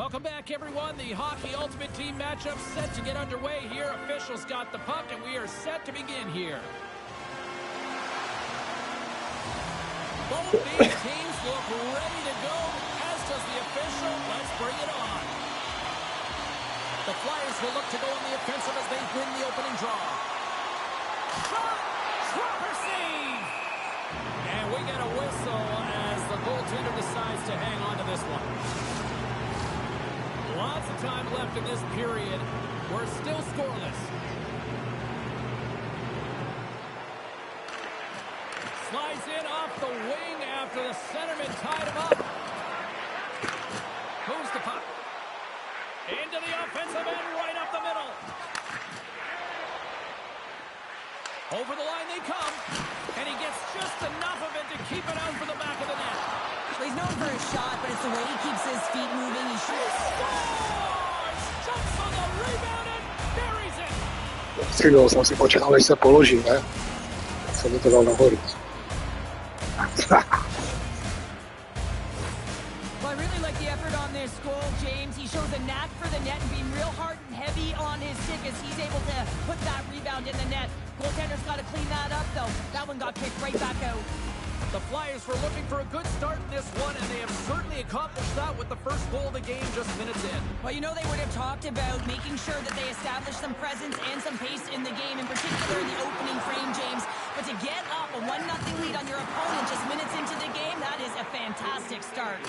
Welcome back, everyone. The Hockey Ultimate Team matchup set to get underway here. Officials got the puck, and we are set to begin here. Both these teams look ready to go, as does the official. Let's bring it on. The Flyers will look to go on the offensive as they win the opening draw. Shot! Dropper save! And we get a whistle as the goaltender decides to hang on to this one. Lots of time left in this period. We're still scoreless. Slides in off the wing after the centerman tied him up. Moves the puck. Into the offensive end, right up the middle. Over the line they come. And he gets just enough of it to keep it out for the back of the net. Well, he's known for his shot, but it's the way he keeps his feet moving. He shoots. Scores! Jumps on the rebound and buries it. Střídal jsem si počkal, než se položí, ne? Jsem to dal nahoru. Well, I really like the effort on this goal, James. He shows a knack for the net and being real hard and heavy on his stick as he's able to put that rebound in the net. Goaltender's got to clean that up, though. That one got kicked right back out. The Flyers were looking for a good start in this one, and they have certainly accomplished that with the first goal of the game just minutes in. Well, you know they would have talked about making sure that they establish some presence and some pace in the game, in particular in the opening frame, James. But to get up a 1-0 lead on your opponent just minutes into the game, that is a fantastic start.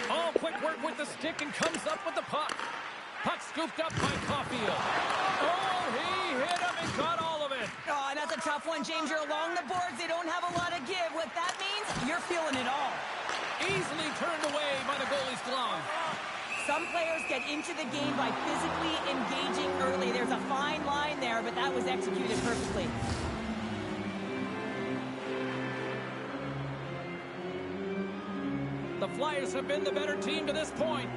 Oh, quick work with the stick and comes up with the puck. Puck scooped up by Caulfield. Oh, he hit him and got all of it. Oh, and that's a tough one, James. You're along the boards. They don't have a lot of give. What that means, you're feeling it all. Easily turned away by the goalie's glove. Some players get into the game by physically engaging early. There's a fine line there, but that was executed perfectly. The Flyers have been the better team to this point.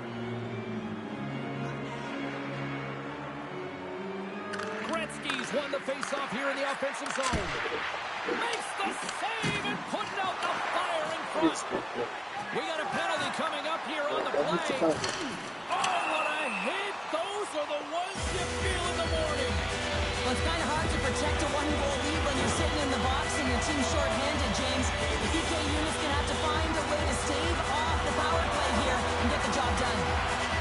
Gretzky's won the face-off here in the offensive zone. Makes the save and putting out the fire in front. We got a penalty coming up here on the play. Oh, what a hit. Those are the ones you feel in the morning. Well, it's kind of hard to protect a one-goal lead when you're sitting in the box and your team's short-handed, James. The PK unit's going to have to find a way to stave off the power play here and get the job done.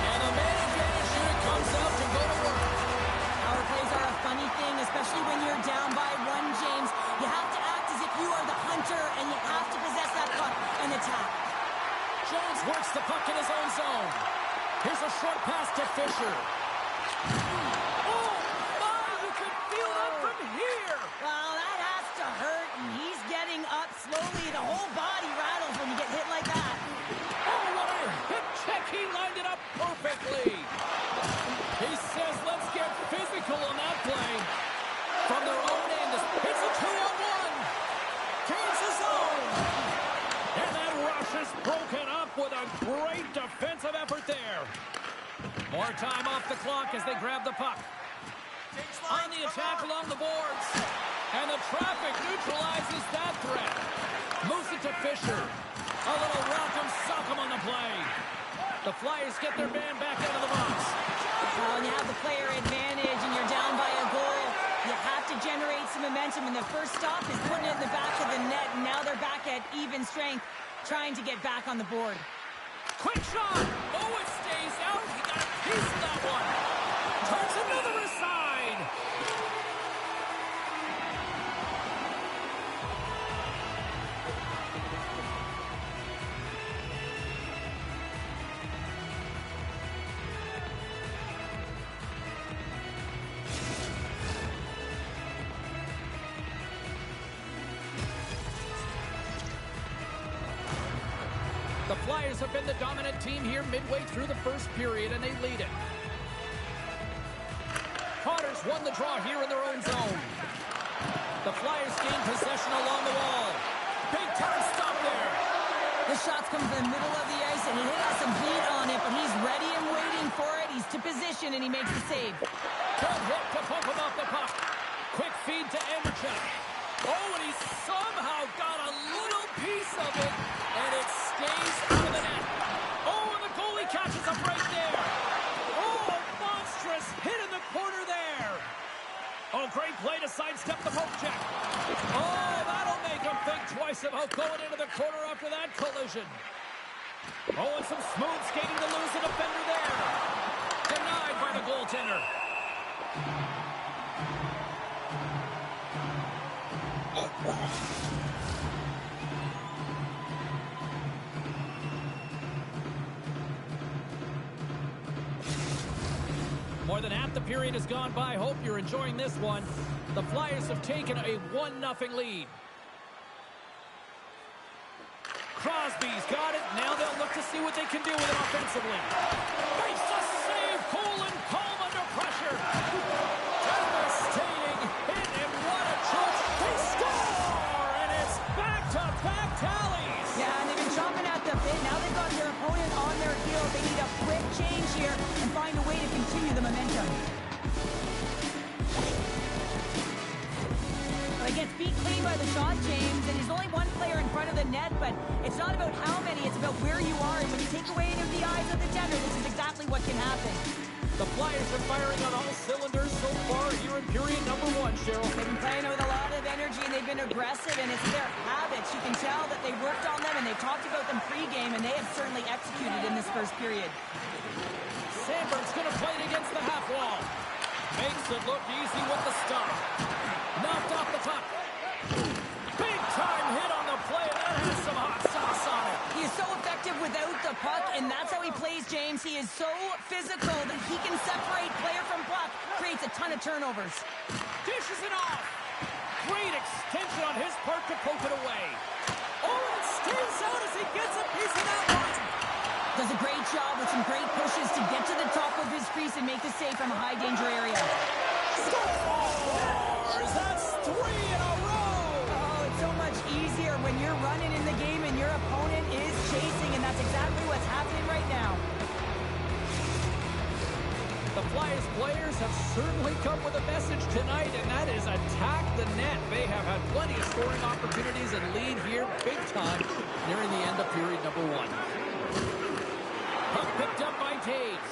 And the man advantage unit comes out to go to work. Power plays are a funny thing, especially when you're down by one, James. You have to act as if you are the hunter, and you have to possess that puck and attack. Jones works the puck in his own zone. Here's a short pass to Fisher. Oh, my, you can feel that from here. Well, that has to hurt, and he's getting up slowly. The whole body rattles when you get hit like that. Oh, what a hip check. He lined it up perfectly. He says, let's get physical on that play. From their own end, it's a 2-on-1. Turns his own. And that rush is broken up with a great defensive effort there. More time off the clock as they grab the puck. On the attack along the boards. And the traffic neutralizes that threat. Moves it to Fisher. A little rock'em sock'em on the play. The Flyers get their man back out of the box. Well, when you have the player advantage and you're down by a goal, you have to generate some momentum, and the first stop is putting it in the back of the net, and now they're back at even strength, trying to get back on the board. Quick shot! Oh, it stays out. He got a piece of that one. Turns another aside. The Flyers have been the dominant team here midway through the first period, and they lead it. Potter's won the draw here in their own zone. The Flyers gain possession along the wall. Big time stop there. The shots come from the middle of the ice, and he has some heat on it, but he's ready and waiting for it. He's to position, and he makes the save. Good hit to bump him off the puck. Quick feed to Anderchuk. Oh, and he somehow got a little piece of it, and it stays out of the net. Oh, and the goal great play to sidestep the poke check. Oh, that'll make him think twice about going into the corner after that collision. Oh, and some smooth skating to lose the defender there. Denied by the goaltender. More than half the period has gone by. Hope you're enjoying this one. The Flyers have taken a 1-0 lead. Crosby's got it. Now they'll look to see what they can do with it offensively. Makes a save. Cool and calm under pressure. Devastating hit, and what a choke. They score, and it's back-to-back tallies. Yeah, and they've been chomping at the bit. Now they've got their opponent on their heels. They need a quick change here and find a way to continue the momentum. He gets beat clean by the shot, James, and he's only one player in front of the net, but it's not about how many, it's about where you are. And when you take away any of the eyes of the defender, this is exactly what can happen. The Flyers are firing on all cylinders so far here in period number 1, Cheryl. They've been playing with a lot of energy, and they've been aggressive, and it's their habits. You can tell that they worked on them, and they've talked about them pre-game, and they have certainly executed in this first period. Sandberg's going to play it against the half wall. Makes it look easy with the stop. Knocked off the puck. Big time hit on the play, and that has some hot sauce on it. He is so effective without the puck, and that's how he plays, James. He is so physical that he can separate player from puck, creates a ton of turnovers. Dishes it off. Great extension on his part to poke it away. Oh, it stays out as he gets a piece of that one. Does a great job with some great pushes to get to the top of his crease and make the save from a high-danger area. Scores! That's 3 in a row! Oh, it's so much easier when you're running in the game and your opponent is chasing, and that's exactly what's happening right now. The Flyers players have certainly come with a message tonight, and that is attack the net. They have had plenty of scoring opportunities and lead here big time nearing the end of period number 1. Puck picked up by Taves.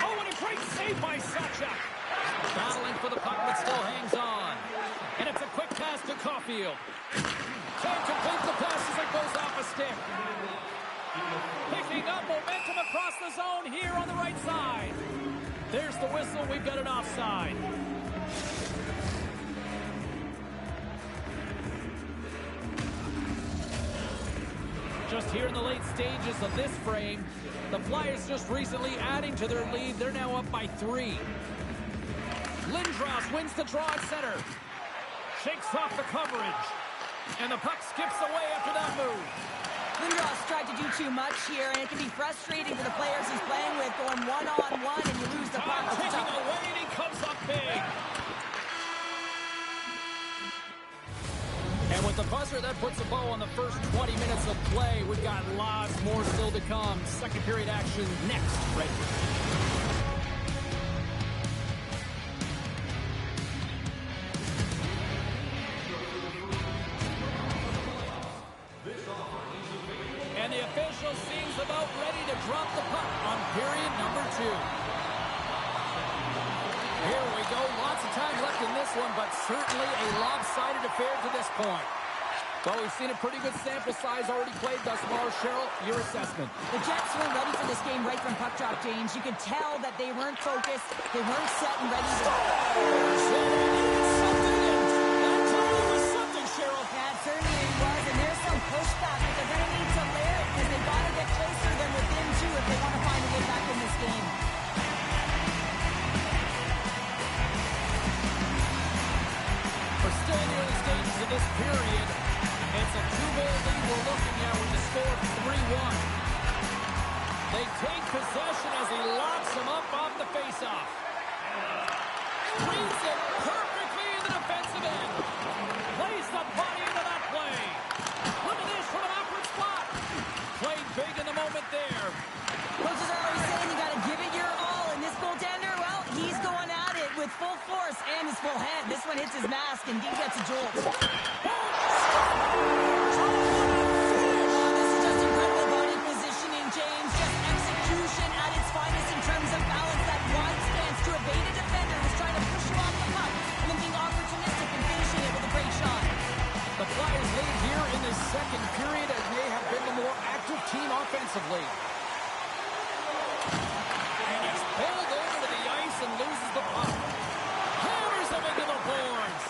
Oh, and a great save by Sachuk. Battling for the puck, but still hangs on. And it's a quick pass to Caulfield. Can't complete the pass as it goes off a stick. Picking up momentum across the zone here on the right side. There's the whistle. We've got an offside. Just here in the late stages of this frame, the Flyers just recently adding to their lead. They're now up by 3. Lindros wins the draw at center. Shakes off the coverage. And the puck skips away after that move. Lindros tried to do too much here, and it can be frustrating for the players he's playing with, going one-on-one, and you lose the puck. Taking away, and he comes up big. And with the buzzer, that puts a bow on the first 20 minutes of play. We've got lots more still to come. Second period action next, right here. And the official seems about ready to drop the puck on period number 2. Here we go. Lots of time left in this one, but certainly a lopsided affair to this point. Well, we've seen a pretty good sample size already played thus far. Cheryl, your assessment. The Jets weren't ready for this game right from puck drop, James. You could tell that they weren't focused, they weren't set and ready to... That totally was something, Cheryl. Yeah, it certainly was, and there's some pushback, but they're going to need to layer it because they've got to get closer than within 2 if they want to find a way back in this game. We're still in the early stages of this period. It's a 2-goal lead we're looking at with the score of 3-1. They take possession as he locks him up off the faceoff. Reads it perfectly in the defensive end. Plays the body into that play. Look at this from an awkward spot. Played big in the moment there. Coach is always saying you got to give it your all, and this goaltender, well, he's going at it with full force and his full head. This one hits his mask, and he gets a jolt. This is just incredible body positioning, James. Just execution at its finest in terms of balance. That wide stance to evade a defender who's trying to push you off the defensively. And he's pulled over to the ice and loses the puck. Hammers him into the boards.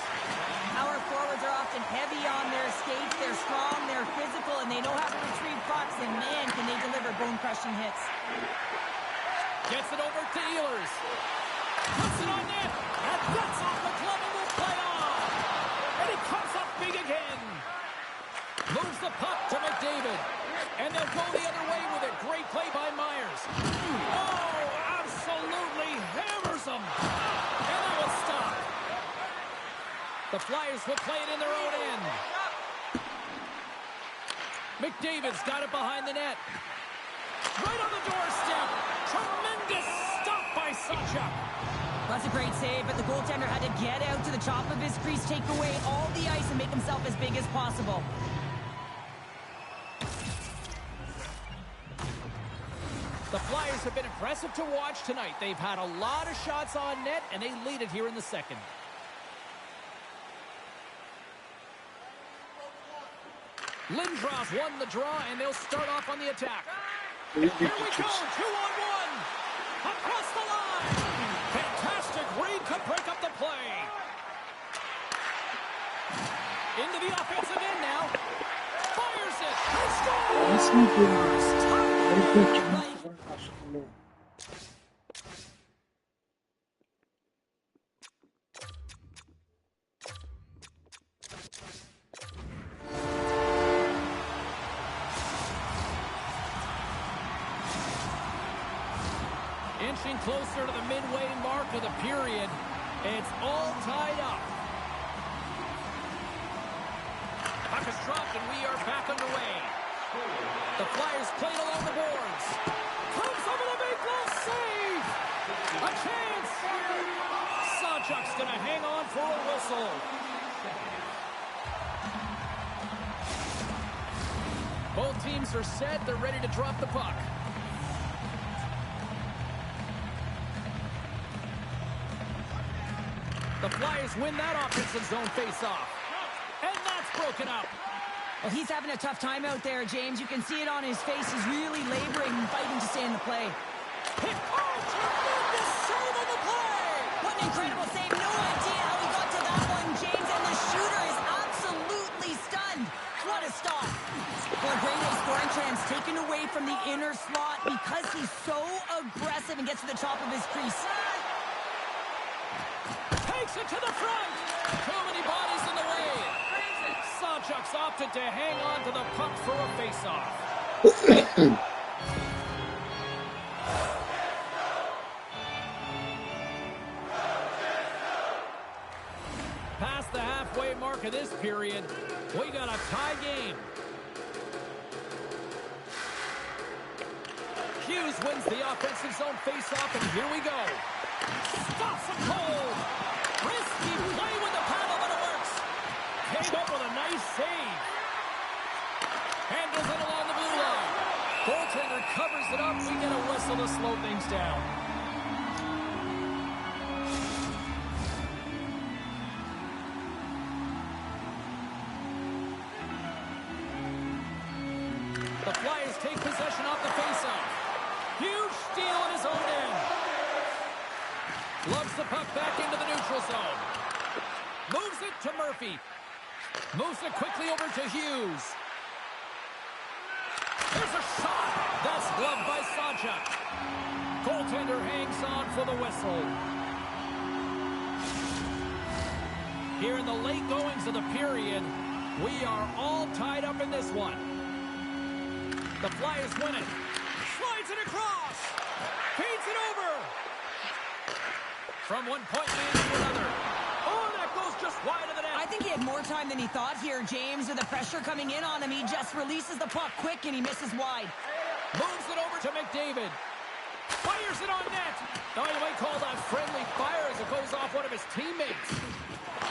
Our forwards are often heavy on their skates. They're strong, they're physical, and they know how to retrieve pucks. And man, can they deliver bone-crushing hits. Gets it over to Ehlers. Puts it on net. And that's off the glove and will play on. And he comes up big again. Moves the puck to McDavid. And they'll go the other way with it. Great play by Myers. Oh, absolutely hammers him. And that will stop. The Flyers will play it in their own end. McDavid's got it behind the net. Right on the doorstep. Tremendous stop by Sachuk. That's a great save, but the goaltender had to get out to the top of his crease, take away all the ice, and make himself as big as possible. The Flyers have been impressive to watch tonight. They've had a lot of shots on net, and they lead it here in the second. Lindros won the draw, and they'll start off on the attack. Here we go, 2-on-1. Across the line. Fantastic read to break up the play. Into the offensive end now. Fires it. He scores. Inching closer to the midway mark of the period. It's all tied up. Puck is dropped and we are back underway. The Flyers played along the boards. Comes over the big goal, save! A chance! Sachuk's gonna hang on for a whistle. Both teams are set. They're ready to drop the puck. The Flyers win that offensive zone face-off. And that's broken up. Well, he's having a tough time out there, James. You can see it on his face. He's really laboring and fighting to stay in the play. Hit. Oh, tremendous save on the play! What an incredible save. No idea how he got to that one, James. And the shooter is absolutely stunned. What a stop. Well, a great scoring chance taken away from the inner slot because he's so aggressive and gets to the top of his crease. Takes it to the front. Too many bodies in the way. Sachuk's opted to hang on to the puck for a face-off. Past the halfway mark of this period, we got a tie game. Hughes wins the offensive zone face-off, and here we go. Stops him cold. Risky play with the paddle, but it works. Came up with a nice save. Handles it along the blue line. Goaltender covers it up. We get a whistle to slow things down. The Flyers take possession off the faceoff. Huge steal in his own end. Loves the puck back into the neutral zone. Moves it to Murphy. Moves it quickly over to Hughes. There's a shot. That's gloved by Sachuk. Goaltender hangs on for the whistle. Here in the late goings of the period, we are all tied up in this one. The Flyers win it. Slides it across. Feeds it over. From one point man to another. Oh, that goes just wide of the net. I think he had more time than he thought here, James. With the pressure coming in on him, he just releases the puck quick and he misses wide. Moves it over to McDavid. Fires it on net. Oh, you might call that friendly fire as it goes off one of his teammates.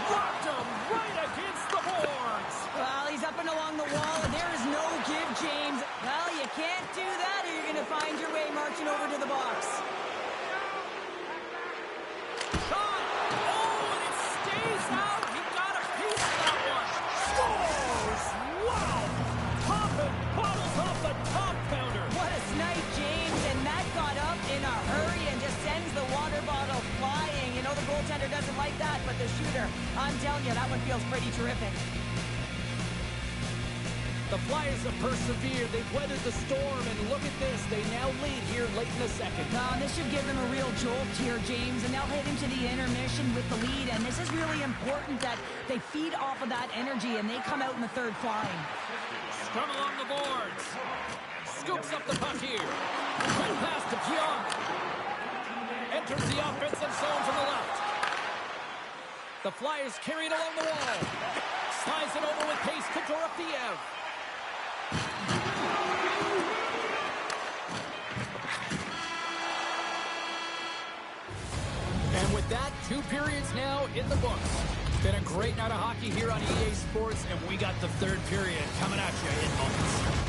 Rocked him right against the boards. Well, he's up and along the wall, and there is no give, James. Well, you can't do that, or you're going to find your way marching over to the box. Shot. Oh, and it stays out. He got a piece of that one. Scores. Wow. Poppin' bottles off the top counter. What shooter. I'm telling you, that one feels pretty terrific. The Flyers have persevered. They've weathered the storm, and look at this. They now lead here late in the second. This should give them a real jolt here, James, and they'll head into the intermission with the lead, and this is really important that they feed off of that energy, and they come out in the third flying. Scrum along the boards. Scoops up the puck here. Quick pass to Pionk. Enters the offensive zone from the left. The Flyers carry it along the wall. Slides it over with pace to Dorofeev. And with that, 2 periods now in the books. Been a great night of hockey here on EA Sports, and we got the third period coming at you in moments.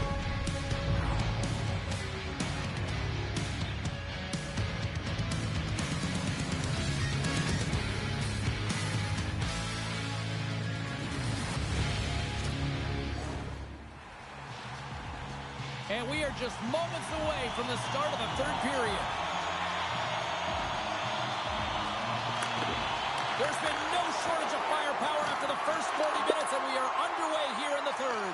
And we are just moments away from the start of the third period. There's been no shortage of firepower after the first 40 minutes, and we are underway here in the third.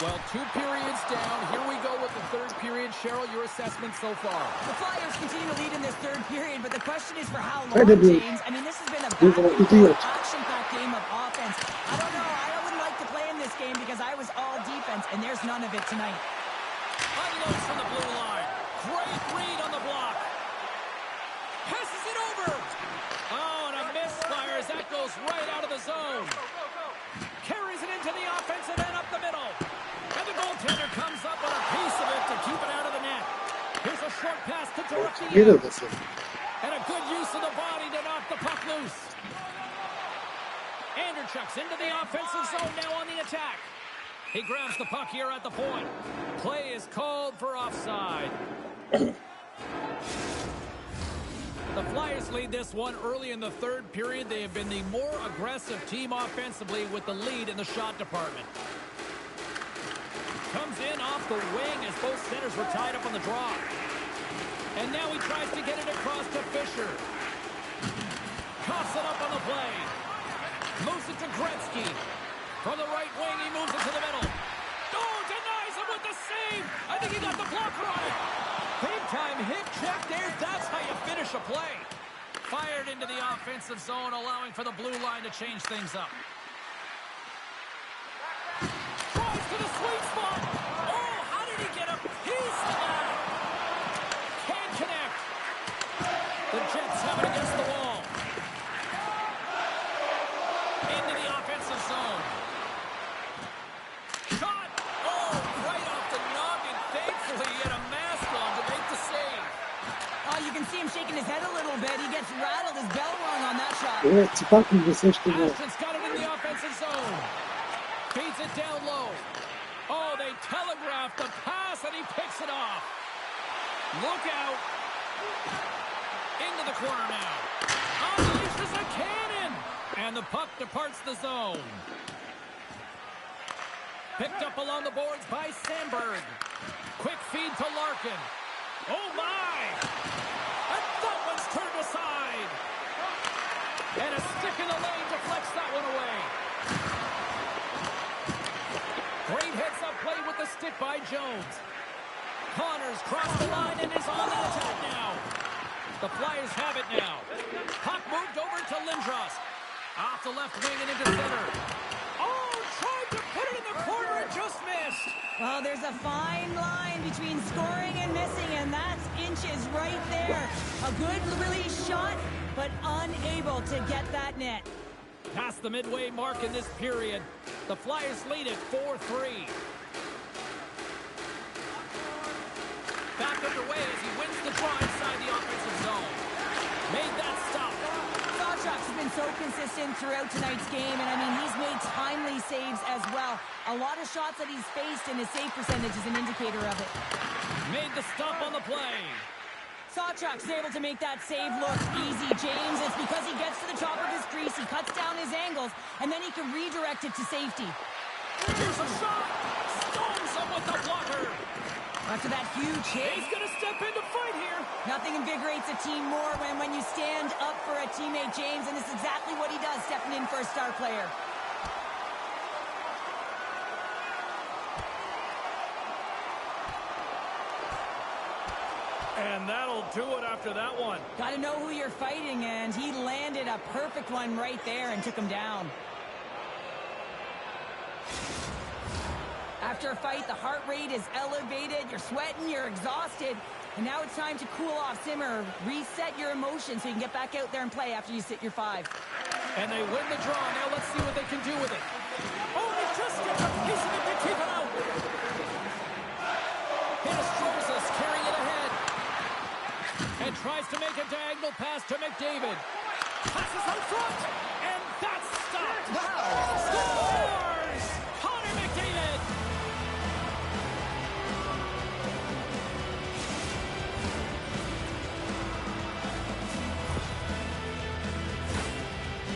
Well, 2 periods down. Here we go with the third period. Cheryl, your assessment so far? The Flyers continue to lead in this third period, but the question is for how long, James? I mean, this has been a back-and-forth, action-packed game of offense. I don't know. I wouldn't like to play in this game because I was all defense, and there's none of it tonight. Unloads from the blue line. Great read on the block. Passes it over. Oh, and a miss, Flyers. That goes right out of the zone. Carries it into the offensive end up the middle. And the goaltender comes up with a piece of it to keep it out of the net. Here's a short pass to Dorofeev. And a good use of the body to knock the puck loose. Anderchuk's into the offensive zone now on the attack. He grabs the puck here at the point. Play is called for offside. The Flyers lead this one early in the third period. They have been the more aggressive team offensively with the lead in the shot department. Comes in off the wing as both centers were tied up on the draw. And now he tries to get it across to Fisher. Coughs it up on the play. Moves it to Gretzky. From the right wing, he moves it to the middle. Oh, denies him with the save. I think he got the blocker on it. Big time hip check there. That's how you finish a play. Fired into the offensive zone, allowing for the blue line to change things up. Tries to the sweet spot. Oh, how did he get a piece of that? Can't connect. The Jets have it against the wall. Into the offensive zone. Shot! Oh, right off the noggin. Thankfully, he had a mask on to make the save. Oh, you can see him shaking his head a little bit. He gets rattled. His bell rung on that shot. Ashton's got it in the offensive zone. Feeds it down low. Oh, they telegraphed the pass, and he picks it off. Look out. Into the corner now. Unleashes a cannon. And the puck departs the zone. Picked up along the boards by Sandberg. Quick feed to Larkin. Oh, my! And that one's turned aside. And a stick in the lane deflects that one away. Great heads-up play with the stick by Jones. Connors crossed the line and is on the attack now. The Flyers have it now. Puck moved over to Lindros. Off the left wing and into center. Oh, tried to put it in the corner and just missed. Well, there's a fine line between scoring and missing, and that's inches right there. A good release shot, but unable to get that net. Past the midway mark in this period, the Flyers lead it 4-3. Back underway as he wins the draw inside the offensive zone. Made that stop. Sawchuk's been so consistent throughout tonight's game, and I mean, he's made timely saves as well. A lot of shots that he's faced, and his save percentage is an indicator of it. Made the stop on the play. Sawchuk's able to make that save look easy, James. It's because he gets to the top of his crease, he cuts down his angles, and then he can redirect it to safety. Here's a shot. Storms him with the blocker. After that huge hit. He's going to step in to fight here. Nothing invigorates a team more when you stand up for a teammate, James, and it's exactly what he does, stepping in for a star player. And that'll do it after that one. Got to know who you're fighting, and he landed a perfect one right there and took him down. After a fight, the heart rate is elevated, you're sweating, you're exhausted, and now it's time to cool off, simmer, reset your emotions so you can get back out there and play after you sit your 5. And they win the draw. Now let's see what they can do with it. Oh, he just gets a piece of it to keep it out. Hinostroza's carrying it ahead. And tries to make a diagonal pass to McDavid. Passes out front, and that's stopped. Wow! Scores! Connor McDavid!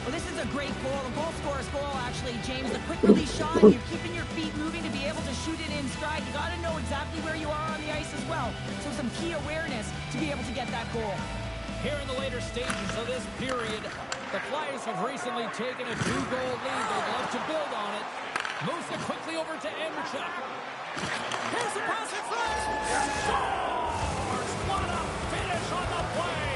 Well, this is a great goal, a goal scorer's goal, actually, James. The quick release shot, you're keeping your feet moving to be able to shoot it in stride. You got to know exactly where you are on the ice as well. So some key awareness to be able to get that goal. Here in the later stages of this period, the Flyers have recently taken a 2-goal lead. They'd love to build on it. Moves it quickly over to Andrechuk. Here's the pass in front. Scores! What a finish on the play!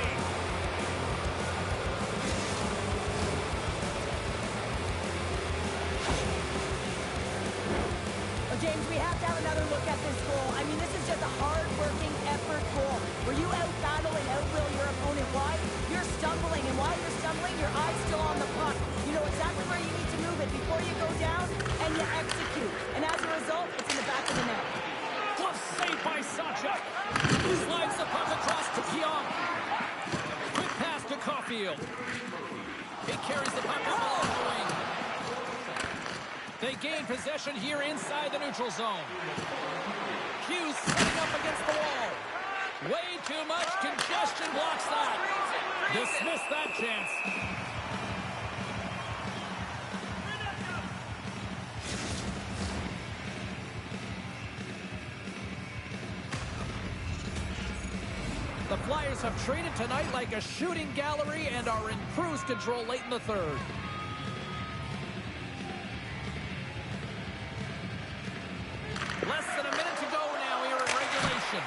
James, we have to have another look at this goal. I mean, this is just a hard-working effort goal where you out-battle and out-will your opponent. Why? You're stumbling, and while you're stumbling, your eye's still on the puck. You know exactly where you need to move it before you go down, and you execute. And as a result, it's in the back of the net. Glove saved by Sachuk. Slides the puck across to Pionk. Quick pass to Caulfield. He carries the puck up along the wing. They gain possession here inside the neutral zone. Hughes setting up against the wall. Way too much congestion blocks that. Dismiss that chance. The Flyers have traded tonight like a shooting gallery and are in cruise control late in the third. Less than a minute to go now here in regulation.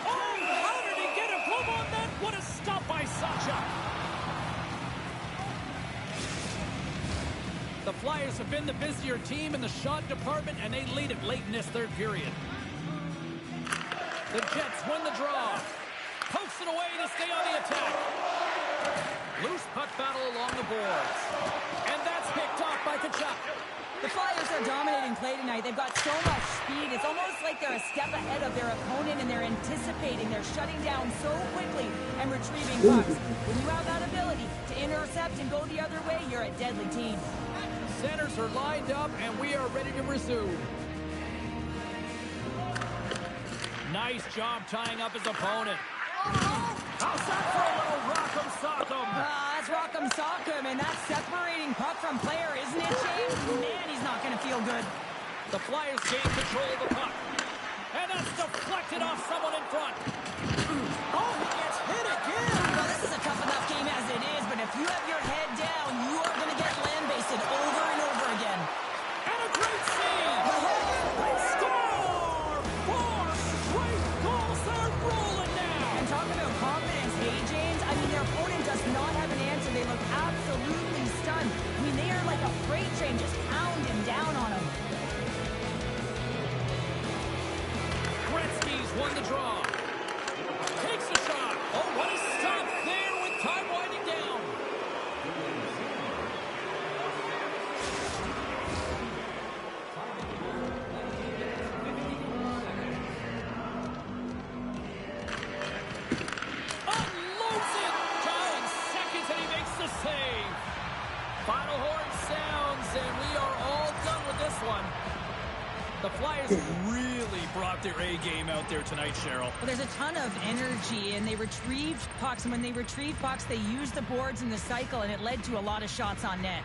Oh, how did he get a glove on that? What a stop by Sachuk. The Flyers have been the busier team in the shot department, and they lead it late in this third period. The Jets win the draw. Pokes it away to stay on the attack. Loose puck battle along the boards. And that's picked off by Tkachuk. The Flyers are dominating play tonight. They've got so much speed. It's almost like they're a step ahead of their opponent, and they're anticipating. They're shutting down so quickly and retrieving pucks. When you have that ability to intercept and go the other way, you're a deadly team. Centers are lined up, and we are ready to resume. Nice job tying up his opponent. How's that for a little rock'em sock'em? That's rock'em sock'em, and that's separating puck from player, isn't it, James? Man, he's not going to feel good. The Flyers gain control of the puck. And that's deflected off someone in front. Oh, he gets hit again. Well, this is a tough enough game as it is, but if you have your head down, you are going to get land-basted over and over again. And a great save. They score! 4 straight goals. They're rolling now. And talking about confidence, hey, James, I mean, their opponent does not have an answer. They look absolutely stunned. I mean, they are like a freight train just pounding down on them. Gretzky's won the draw. Takes a shot. Oh, what a stop there with time winding down. Unloads it. Down seconds and he makes the save. Final horn sounds and we are all done with this one. The Flyers really brought their A game out there tonight, Cheryl. Well, there's a ton of energy, and they retrieved pucks, and when they retrieved pucks, they used the boards in the cycle, and it led to a lot of shots on net.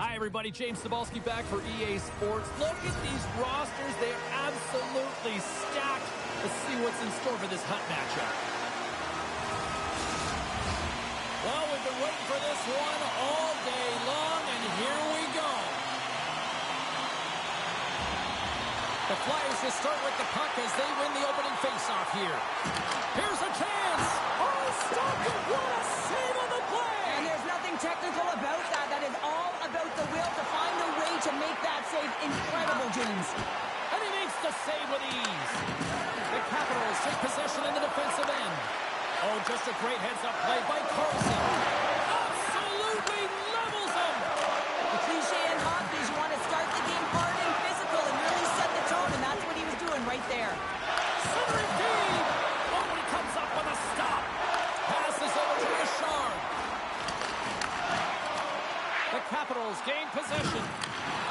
Hi, everybody. James Zabehlice back for EA Sports. Look at these rosters. They are absolutely stacked. Let's see what's in store for this Hunt matchup. Well, we've been waiting for this one all day long, and here we go. The Flyers just start with the puck as they win the opening faceoff here. Here's a chance. Oh, stop it. What a save on the play. And there's nothing technical about that. That is all about the will to find a way to make that save incredible, James. And he makes the save with ease. The Capitals take possession in the defensive end. Oh, just a great heads-up play by Carlson. Absolutely levels him. The cliche in hockey is you want to start the game hard and physical and really set the tone, and that's what he was doing right there. Centering feed. Oh, he comes up with a stop. Passes over to Richard. The Capitals gain possession.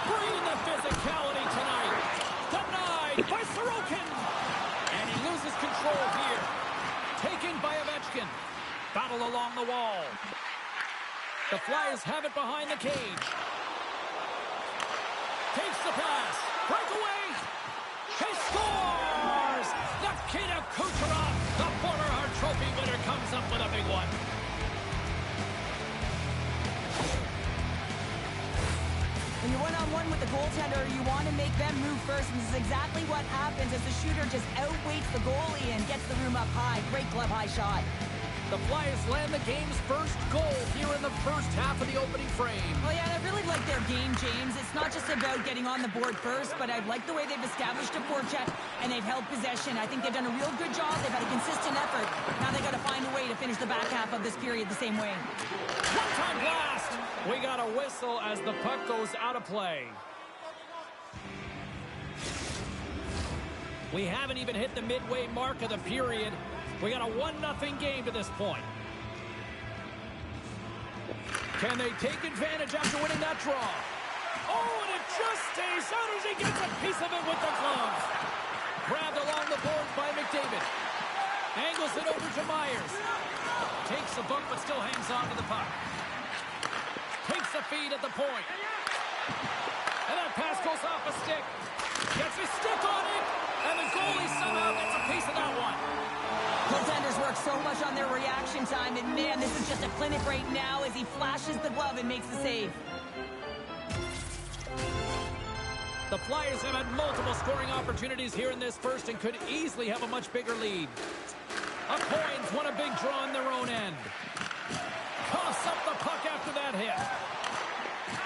Bringing the physicality tonight. Denied by Sorokin. And he loses control here. Taken by Ovechkin. Battle along the wall. The Flyers have it behind the cage. Takes the pass. Breakaway. He scores! Nikita Kucherov, the former Hart Trophy winner, comes up with a big one. When you're one-on-one with the goaltender, you want to make them move first, and this is exactly what happens as the shooter just outweights the goalie and gets the room up high. Great glove high shot. The Flyers land the game's first goal here in the first half of the opening frame. Oh, yeah, and I really like their game, James. It's not just about getting on the board first, but I like the way they've established a forecheck, and they've held possession. I think they've done a real good job. They've had a consistent effort. Now they got to find a way to finish the back half of this period the same way. One-time blast! We got a whistle as the puck goes out of play. We haven't even hit the midway mark of the period. We got a 1-0 game to this point. Can they take advantage after winning that draw? Oh, and it just stays out as he gets a piece of it with the glove. Grabbed along the boards by McDavid. Angles it over to Myers. Takes a bump but still hangs on to the puck. Takes the feed at the point. And that pass goes off a stick. Gets his stick on it. And the goalie somehow gets a piece of that one. Goaltenders work so much on their reaction time, and man, this is just a clinic right now as he flashes the glove and makes the save. The Flyers have had multiple scoring opportunities here in this first and could easily have a much bigger lead. Coins won a big draw on their own end. Coughs up the puck after that hit.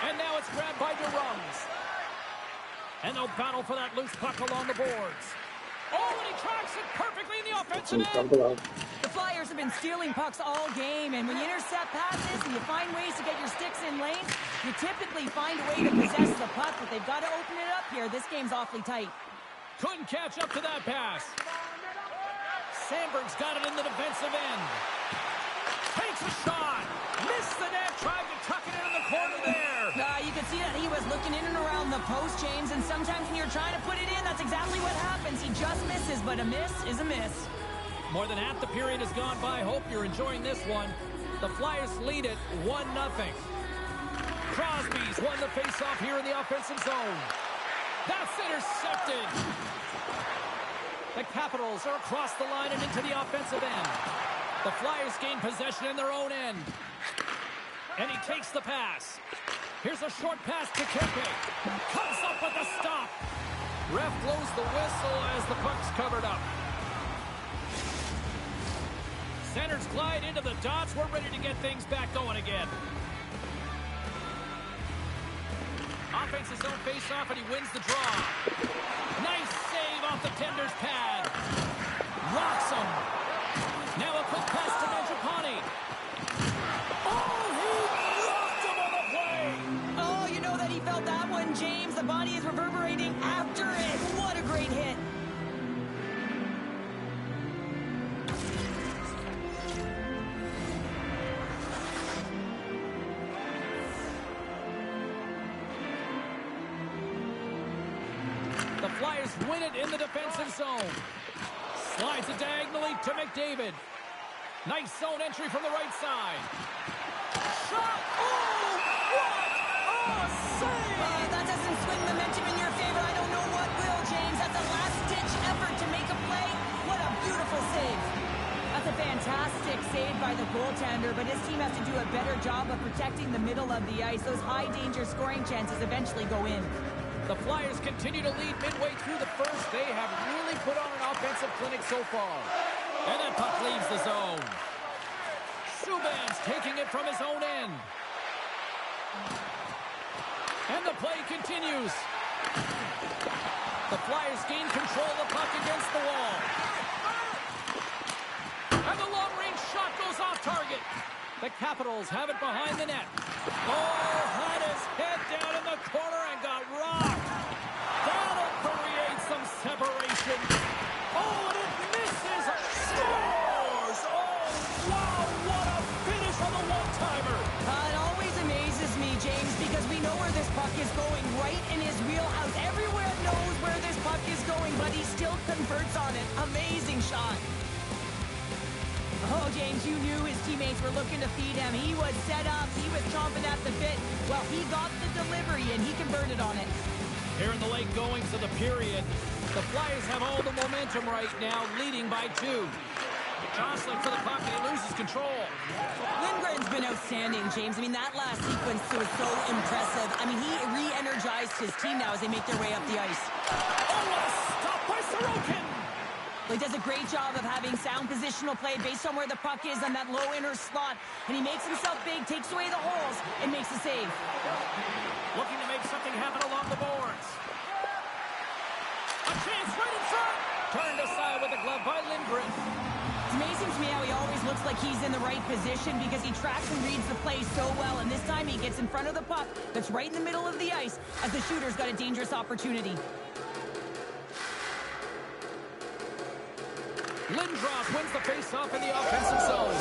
And now it's grabbed by DeRose. And they'll battle for that loose puck along the boards. Oh, and he tracks it perfectly in the offensive end. The Flyers have been stealing pucks all game, and when you intercept passes and you find ways to get your sticks in lanes, you typically find a way to possess the puck, but they've got to open it up here. This game's awfully tight. Couldn't catch up to that pass. Sandberg's got it in the defensive end. Takes a shot. Missed the net. Tried to tuck it in the corner there. You can see that he was looking in and around the post, James, and sometimes when you're trying to put it in, that's exactly what happens. He just misses, but a miss is a miss. More than half the period has gone by. Hope you're enjoying this one. The Flyers lead it 1-0. Crosby's won the faceoff here in the offensive zone. That's intercepted. The Capitals are across the line and into the offensive end. The Flyers gain possession in their own end. And he takes the pass. Here's a short pass to Kempe. Comes up with a stop. Ref blows the whistle as the puck's covered up. Centers glide into the dots. We're ready to get things back going again. Offense his own face-off, and he wins the draw. Nice save off the tender's pad. Rocks him. Now a quick pass to Mangiapane. Oh, he rocked him on the play. Oh, you know that he felt that one, James. The body is reverberating after it. What a great hit. The Flyers win it in the defensive zone. Slides it diagonally to McDavid. Nice zone entry from the right side. Shot! Oh, what? Oh, doesn't swing momentum in your favor, I don't know what will, James. That's a last-ditch effort to make a play. What a beautiful save. That's a fantastic save by the goaltender, but his team has to do a better job of protecting the middle of the ice. Those high-danger scoring chances eventually go in. The Flyers continue to lead midway through the first. They have really put on an offensive clinic so far. And that puck leaves the zone. Subban's taking it from his own end. And the play continues. The Flyers gain control of the puck against the wall. And the long-range shot goes off target. The Capitals have it behind the net. Oh, had his head down in the corner and got rocked. That'll create some separation. Oh, and it misses. Scores! Oh, wow, what a finish on the one-timer. It always amazes me, James, because we know where this puck is going, right in his wheelhouse. Everywhere knows where this puck is going, but he still converts on it. Amazing shot. Oh, James, you knew his teammates were looking to feed him. He was set up. He was chomping at the bit. Well, he got the delivery, and he converted on it. Here in the late going to the period, the Flyers have all the momentum right now, leading by 2. Jostling for the puck, he loses control. Lindgren's been outstanding, James. I mean, that last sequence was so impressive. I mean, he re-energized his team now as they make their way up the ice. Oh, what a stop by Sorokin! Well, he does a great job of having sound positional play based on where the puck is on that low inner slot. And he makes himself big, takes away the holes, and makes a save. Looking to make something happen along the boards. A chance right in front! Turned aside with a glove by Lindgren. It's amazing to me how he always looks like he's in the right position because he tracks and reads the play so well. And this time he gets in front of the puck that's right in the middle of the ice as the shooter's got a dangerous opportunity. Lindros wins the face-off in the offensive zone.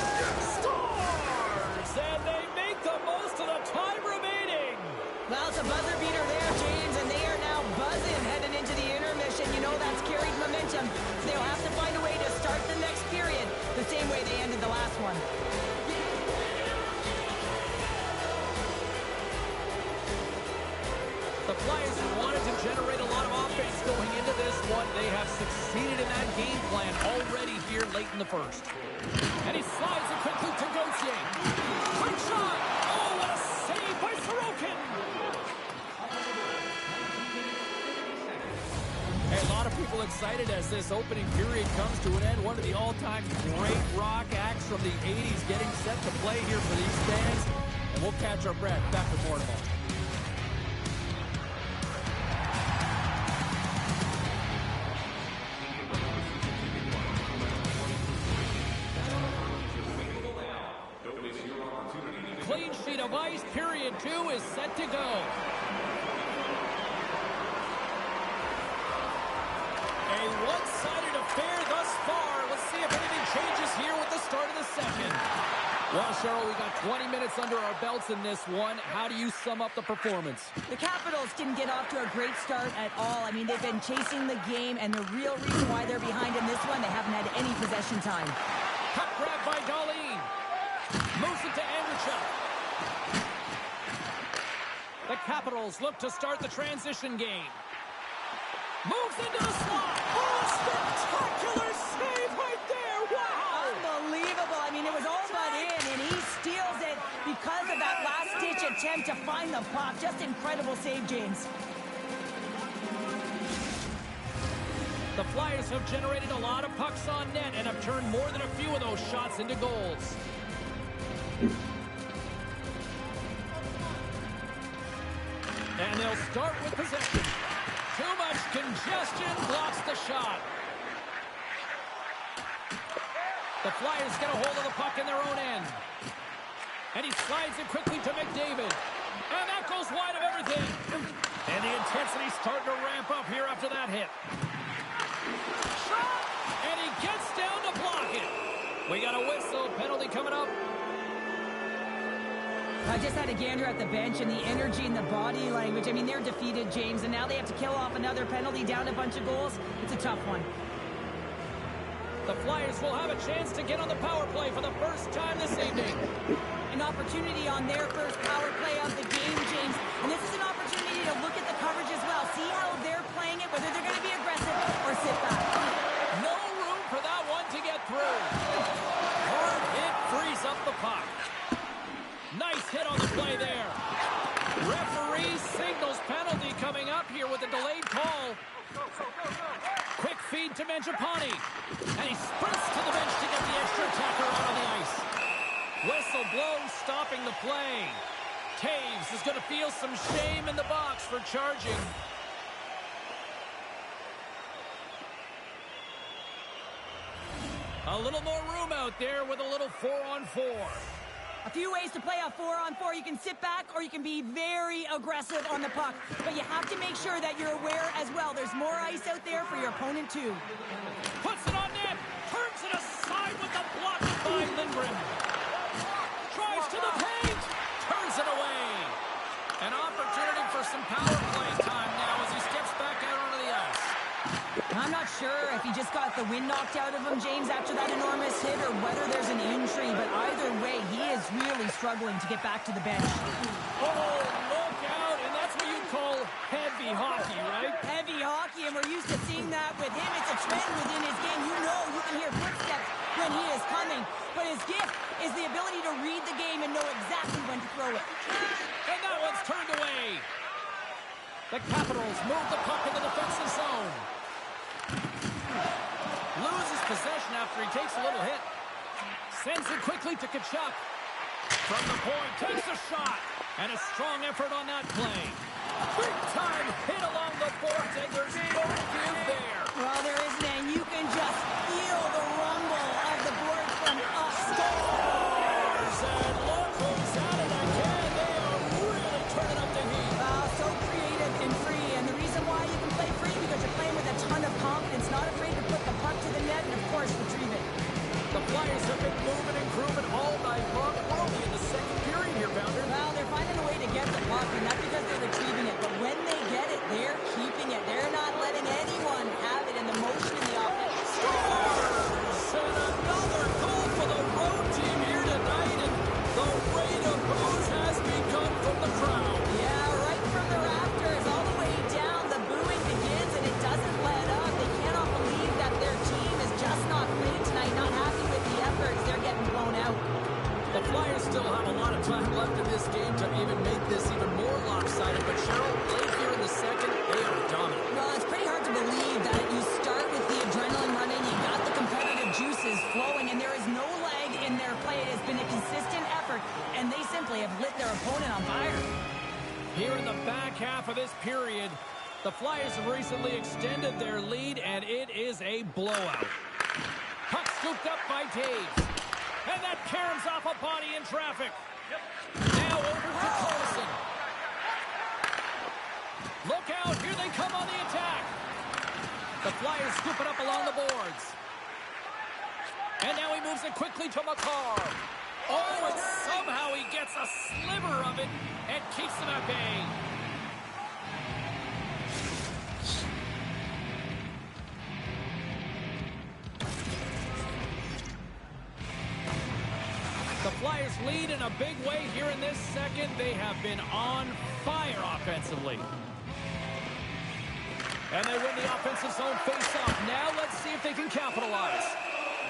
Stars! And they make the most of the time remaining. Well, it's a buzzer beater there, James, and they are now buzzing heading into the intermission. You know that's carried momentum. So they'll have to find a way to start the next period the same way they ended the last one. The Flyers wanted to generate a lot of offense going into this one. They have succeeded in that game plan already here late in the first. And he slides it quickly to Gauthier. Quick shot! Oh, what a save by Sorokin! Hey, a lot of people excited as this opening period comes to an end. One of the all-time great rock acts from the 80s getting set to play here for these fans. And we'll catch our breath. Back with more tomorrow. Clean sheet of ice, period 2 is set to go. A one-sided affair thus far. Let's see if anything changes here with the start of the second. Well, Cheryl, we got 20 minutes under our belts in this one. How do you sum up the performance? The Capitals didn't get off to a great start at all. I mean, they've been chasing the game, and the real reason why they're behind in this one, they haven't had any possession time. Puck grab by Darlene. Moves it to Andrechuk. The Capitals look to start the transition game. Moves into the slot. Oh, spectacular save right there. Wow. Unbelievable. I mean, it was all but in, and he steals it because of that last-ditch attempt to find the puck. Just incredible save, James. The Flyers have generated a lot of pucks on net and have turned more than a few of those shots into goals. And they'll start with possession. Too much congestion blocks the shot. The Flyers get a hold of the puck in their own end. And he slides it quickly to McDavid. And that goes wide of everything. And the intensity's starting to ramp up here after that hit. Shot! And he gets down to block it. We got a whistle. Penalty coming up. I just had a gander at the bench, and the energy and the body language. I mean, they're defeated, James, and now they have to kill off another penalty, down a bunch of goals. It's a tough one. The Flyers will have a chance to get on the power play for the first time this evening. An opportunity on their first power play of the game, James. And this is an opportunity to look at the coverage whether they're going to be aggressive or sit back. No room for that one to get through. Hard hit frees up the puck. Nice hit on the play there. Referee signals penalty coming up here with a delayed call. Quick feed to Mangiapane. And he sprints to the bench to get the extra attacker out on the ice. Whistle blows, stopping the play. Taves is going to feel some shame in the box for charging. A little more room out there with a little 4-on-4. A few ways to play a 4-on-4. You can sit back or you can be very aggressive on the puck. But you have to make sure that you're aware as well. There's more ice out there for your opponent too. Puts it on net. Turns it aside with the block by Lindgren. Drives to the paint. Turns it away. An opportunity for some power play time now as he steps back out onto the ice. I'm not sure if he just got the wind knocked out of him, James, after that enormous hit, or whether there's an injury, but either way, he is really struggling to get back to the bench. Oh, look out, and that's what you call heavy hockey, right? Heavy hockey, and we're used to seeing that with him. It's a trend within his game. You know, you can hear footsteps when he is coming, but his gift is the ability to read the game and know exactly when to throw it. And that one's turned away. The Capitals move the puck in the defensive zone. Loses possession after he takes a little hit. Sends it quickly to Tkachuk. From the point, takes a shot. And a strong effort on that play. Big time hit along the boards, and there's no give there. Well, there isn't, and you can just feel the rumble of the board from upstairs. And look who's at it again. They are really turning up the heat. So creative and free, and the reason why you can play free because you're playing with a ton of confidence, not afraid to put the puck to the net, and of course retrieve it. The Flyers have been moving and grooving all night long, early in the second period here, Pounder. Well, they're finding a way to get the puck, and not because they're retrieving it, but when they get it, they're keeping it. They're not letting anyone have it in the motion in the offense. Scores! And another goal for the road team here tonight, and the rate of booze has begun from the crowd. Yeah, right from the rafters, all the way down, the booing begins, and it doesn't let up. They cannot believe that their team is just not playing tonight, not happy with the efforts. They're getting blown out. The Flyers still have a lot of time left in this game to even make this even more lopsided, but Cheryl, late here in the second, they are dominant. Well, it's pretty hard to believe that you start with the adrenaline running, you got the competitive juices flowing, and there is no lag in their play. It has been a consistent effort, and they simply have lit their opponent on fire. Here in the back half of this period, the Flyers have recently extended their lead, and it is a blowout. Puck scooped up by Taves. And that caroms off a body in traffic. Now over to Carlson. Look out, here they come on the attack. The Flyers scoop it up along the boards. And now he moves it quickly to McCarr. Oh, and somehow he gets a sliver of it and keeps them at bay. The Flyers lead in a big way here in this second. They have been on fire offensively. And they win the offensive zone face-off. Now let's see if they can capitalize.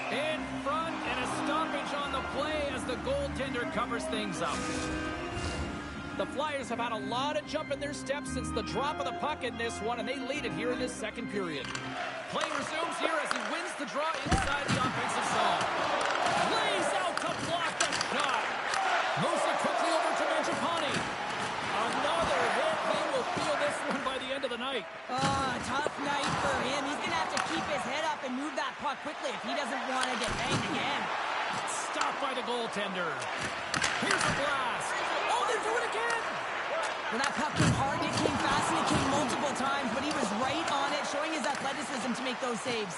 In front and a stoppage on the play as the goaltender covers things up. The Flyers have had a lot of jump in their steps since the drop of the puck in this one, and they lead it here in this second period. Play resumes here as he wins the draw inside the offensive zone. Lays out to block the shot. Moves it quickly over to Mangiapane. Another hit. He will feel this one by the end of the night. Tough night for him. He's going to have to keep his head up and move that puck quickly if he doesn't want to get banged again. Stopped by the goaltender. Here's a blast. Oh, they do it again. Well, that puck came hard, it came fast, and it came multiple times, but he was right on it, showing his athleticism to make those saves.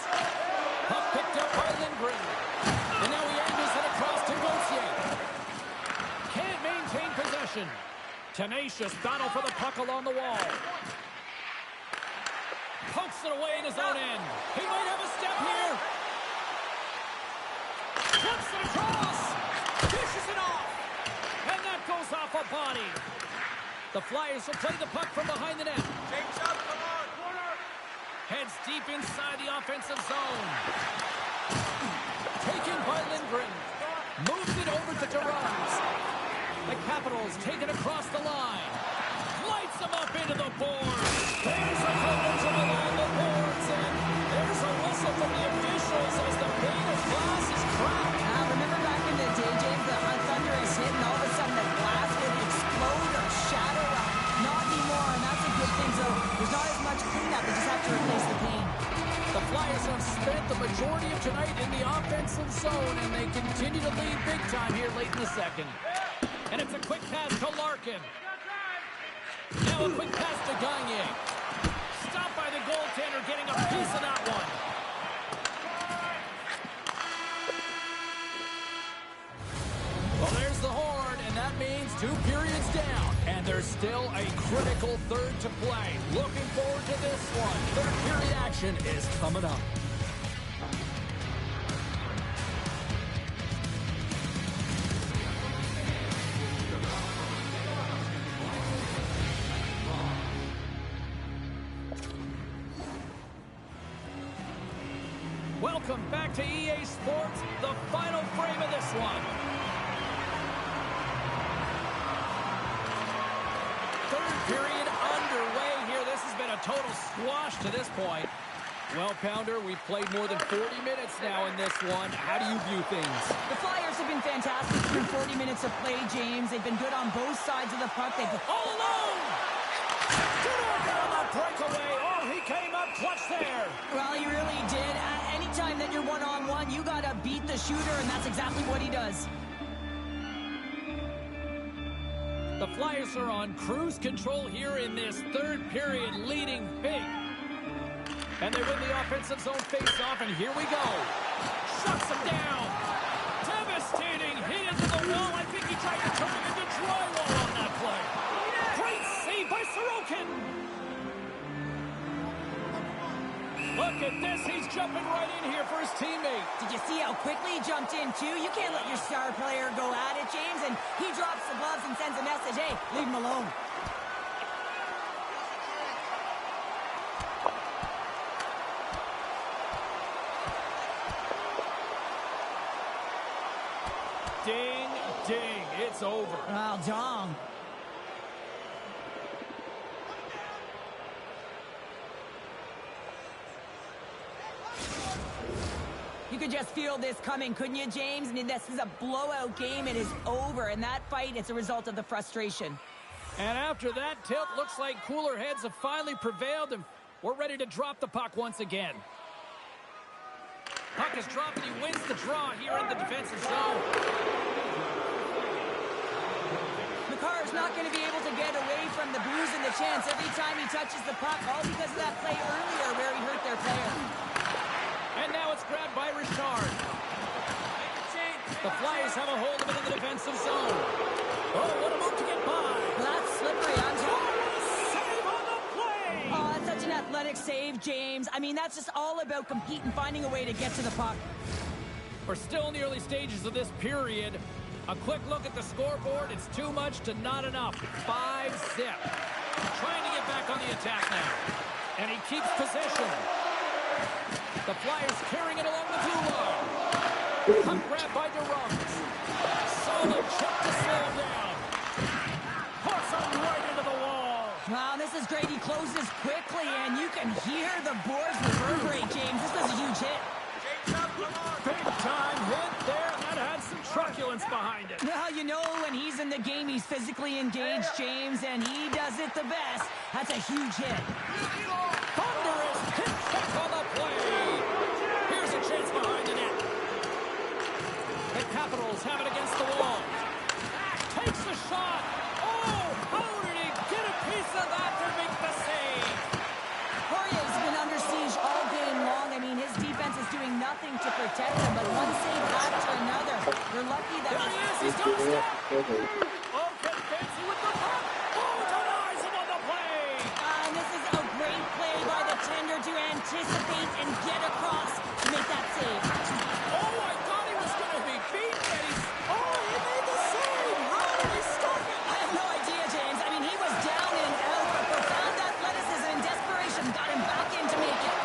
Puck picked up by Lindgren. And now he angles it across to Gauthier. Can't maintain possession. Tenacious battle for the puck along the wall. Pokes it away in his own end. He might have a step here. Flips it across. Dishes it off. And that goes off a body. The Flyers will play the puck from behind the net. James up, come on, corner. Heads deep inside the offensive zone. Taken by Lindgren. Moves it over to Durant. The Capitals take it across the line. Lights them up into the boards. There's a collision along the boards, and there's a whistle from the officials as the pane of glass is cracked. Remember back in the day, James, the thunder is hit, and all of a sudden the glass would explode or shatter. Not anymore, and that's a good thing. So there's not as much cleanup. They just have to replace the pane. The Flyers have spent the majority of tonight in the offensive zone, and they continue to lead big time here late in the second. And it's a quick pass to Larkin. Now a quick pass to Gagne. Stopped by the goaltender, getting a piece of that one. Well, there's the horn, and that means 2 periods down. And there's still a critical third to play. Looking forward to this one. Third period action is coming up. Welcome back to EA Sports, the final frame of this one. Third period underway here. This has been a total squash to this point. Well, Pounder, we've played more than 40 minutes now in this one. How do you view things? The Flyers have been fantastic through 40 minutes of play, James. They've been good on both sides of the puck. They've all alone! Good open on that breakaway. Oh, he came up clutch there. Well, he really did. Anytime that you're one-on-one, you got to beat the shooter, and that's exactly what he does. The Flyers are on cruise control here in this third period, leading big. And they win the offensive zone face-off, and here we go. Shuts him down. Devastating hit into the wall. I think he tried to turn it into drywall on that play. Great save by Sorokin. Look at this. He's jumping right in here for his teammate. Did you see how quickly he jumped in, too? You can't let your star player go at it, James. And he drops the gloves and sends a message, hey, leave him alone. Ding, ding. It's over. Well, Dom. You could just feel this coming, couldn't you, James? I mean, this is a blowout game. It is over, and that fight is a result of the frustration. And after that tilt, looks like cooler heads have finally prevailed, and we're ready to drop the puck once again. Puck is dropped, and he wins the draw here in the defensive zone. McCarr's not going to be able to get away from the bruise and the chance every time he touches the puck, all because of that play earlier where he hurt their player. And now it's grabbed by Richard. The Flyers have a hold of it in the defensive zone. Oh, what a move to get by. Well, that's slippery on top. Save on the play. Oh, that's such an athletic save, James. I mean, that's just all about competing, finding a way to get to the puck. We're still in the early stages of this period. A quick look at the scoreboard. It's too much to not enough. 5-zip. Trying to get back on the attack now. And he keeps possession. The Flyers carrying it along the blue line. Puck grab by Durant. Solid check to slow him down. Puts him right into the wall. Wow, this is great. He closes quickly, and you can hear the boards reverberate, James. This was a huge hit. Big time hit there. That had some truculence behind it. Well, you know when he's in the game, he's physically engaged, James, and he does it the best. That's a huge hit. Thunderous hit check on the play. Here's a chance behind the net. The Capitals have it against the wall. Takes the shot. Oh, how did he get a piece of that to make the save? Poirier's been under siege all game long. I mean, his defense is doing nothing to protect him, but one save after another. They're lucky that... There he is. He's got a step. Oh, get fancy with the puck. Oh, denies him on the play. And this is a great play by the tender to anticipate and get across to make that save. Oh, I thought he was going to be beat, but he's... Oh, he made the save. How did he stop it? I have no idea, James. I mean, he was down and out, but profound athleticism and desperation got him back in to make it.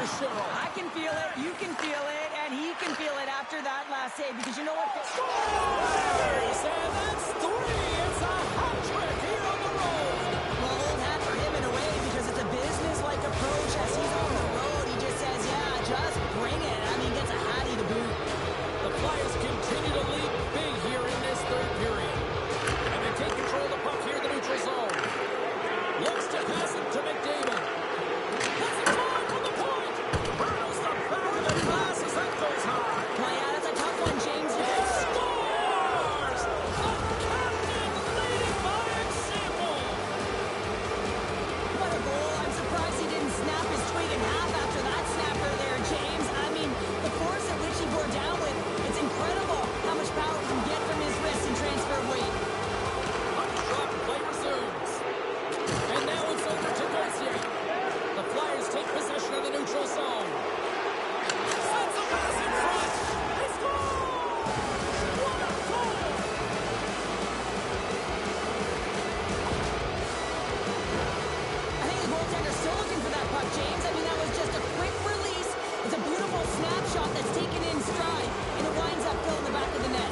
here, Cheryl. I can feel it, you can feel it, and he can feel it after that last save, because you know what? Scores! And that's 3. It's a hat trick here on the road. Well, old hat for him in a way, because it's a business-like approach. As he's on the road, he just says, yeah, just bring it. I mean, gets a hattie to boot. The Flyers continue to lead big here in this third period. And they take control of the puck here in the neutral zone. Looks to pass it to McDavid. That's a time from the point. Hurdles the back of the glass as that goes high. Well, yeah, that's a tough one, James. He scores! The captain leading by example. What a goal. I'm surprised he didn't snap his twig in half after that snapper there, James. I mean, the force at which he bore down with, it's incredible how much power he can get from his wrist and transfer weight. Puck drop, play resumes. And now it's over to Garcia. The Flyers take possession of the neutral zone. Sends a pass in front. They score! What a goal! I think the goaltender's still looking for that puck, James. I mean, that was just a quick release. It's a beautiful snapshot that's taken in stride, and it winds up filling the back of the net.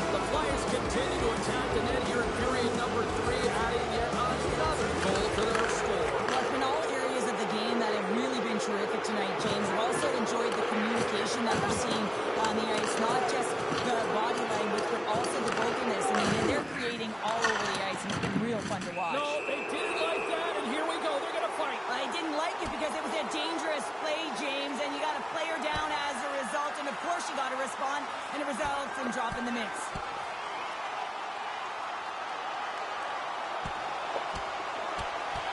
The Flyers continue to attack the net here in period number 3, adding yet another goal to their score. Look, in all areas of the game that have really been terrific tonight, James. I've also enjoyed the communication that we're seeing on the ice, not just the body language, but also the vocalness. I mean, they're creating all over the ice, and it's been real fun to watch. No, they didn't like that, and here we go. They're going to fight. I didn't like it because it was a dangerous play, James, and you got to play her down as a result, and of course you got to respond, and it results in dropping the mitts.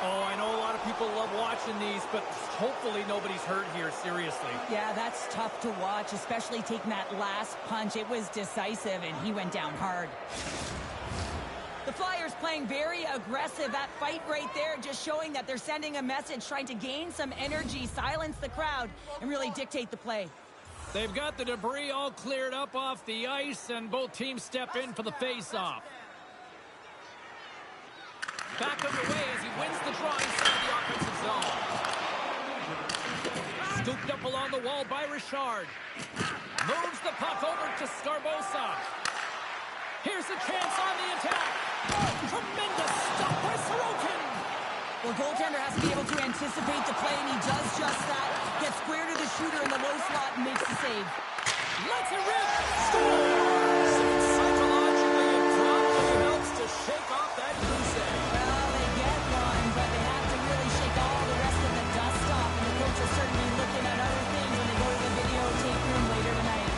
Oh, I know a lot of people love watching these, but hopefully nobody's hurt here, seriously. Yeah, that's tough to watch, especially taking that last punch. It was decisive, and he went down hard. The Flyers playing very aggressive. That fight right there just showing that they're sending a message, trying to gain some energy, silence the crowd, and really dictate the play. They've got the debris all cleared up off the ice, and both teams step in for the face-off. Back underway as he wins the draw inside the offensive zone. Scooped up along the wall by Richard. Moves the puck over to Scarbosa. Here's a chance on the attack. Tremendous stop by Sorokin. Well, goaltender has to be able to anticipate the play, and he does just that. Gets square to the shooter in the low slot and makes the save. Let's it rip. Scores! Psychologically, it probably helps to shake off that goose egg. Well, they get one, but they have to really shake all the rest of the dust off, and the coach will certainly be looking at other things when they go to the videotape room later tonight.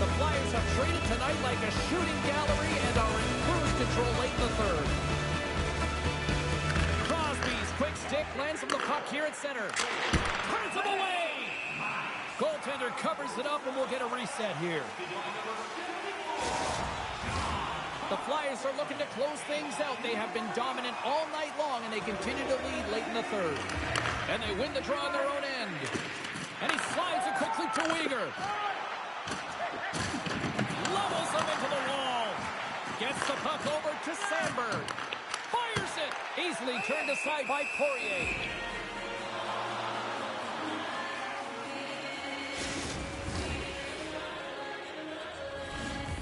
The Flyers have traded tonight like a shooting gallery and are in cruise control late in the third. Crosby's quick stick lands him the puck here at center. Turns him away! Goaltender covers it up, and we'll get a reset here. The Flyers are looking to close things out. They have been dominant all night long, and they continue to lead late in the third. And they win the draw on their own end. And he slides it quickly to Uyghur. Levels him into the wall. Gets the puck over to Sandberg. Fires it. Easily turned aside by Poirier.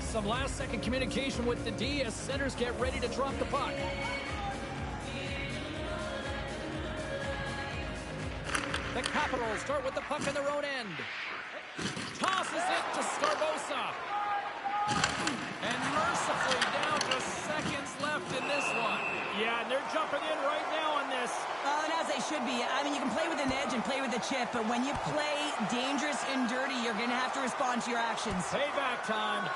Some last-second communication with the D as centers get ready to drop the puck. The Capitals start with the puck in their own end. Tosses it to Scarbosa. And mercifully down to seconds left in this one. Yeah, and they're jumping in right now on this. And as they should be. I mean, you can play with an edge and play with a chip, but when you play dangerous and dirty, you're going to have to respond to your actions. Payback time.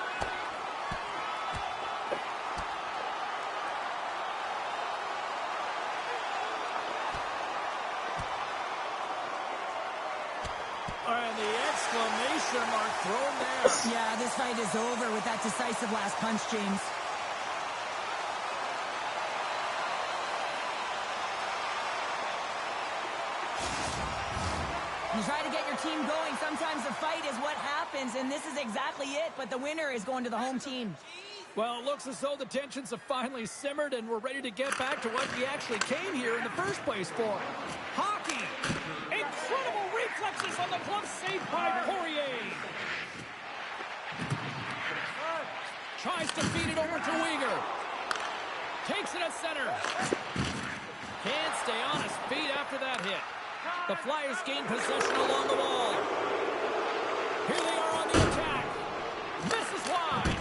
And the exclamation mark thrown there. Yeah, this fight is over with that decisive last punch, James. You try to get your team going. Sometimes the fight is what happens, and this is exactly it, but the winner is going to the home team. Well, it looks as though the tensions have finally simmered, and we're ready to get back to what we actually came here in the first place for. Hockey! Incredible reflexes on the glove saved by Poirier. Tries to feed it over to Uyghur. Takes it at center. Can't stay on his feet after that hit. The Flyers gain possession along the wall. Here they are on the attack. Misses wide.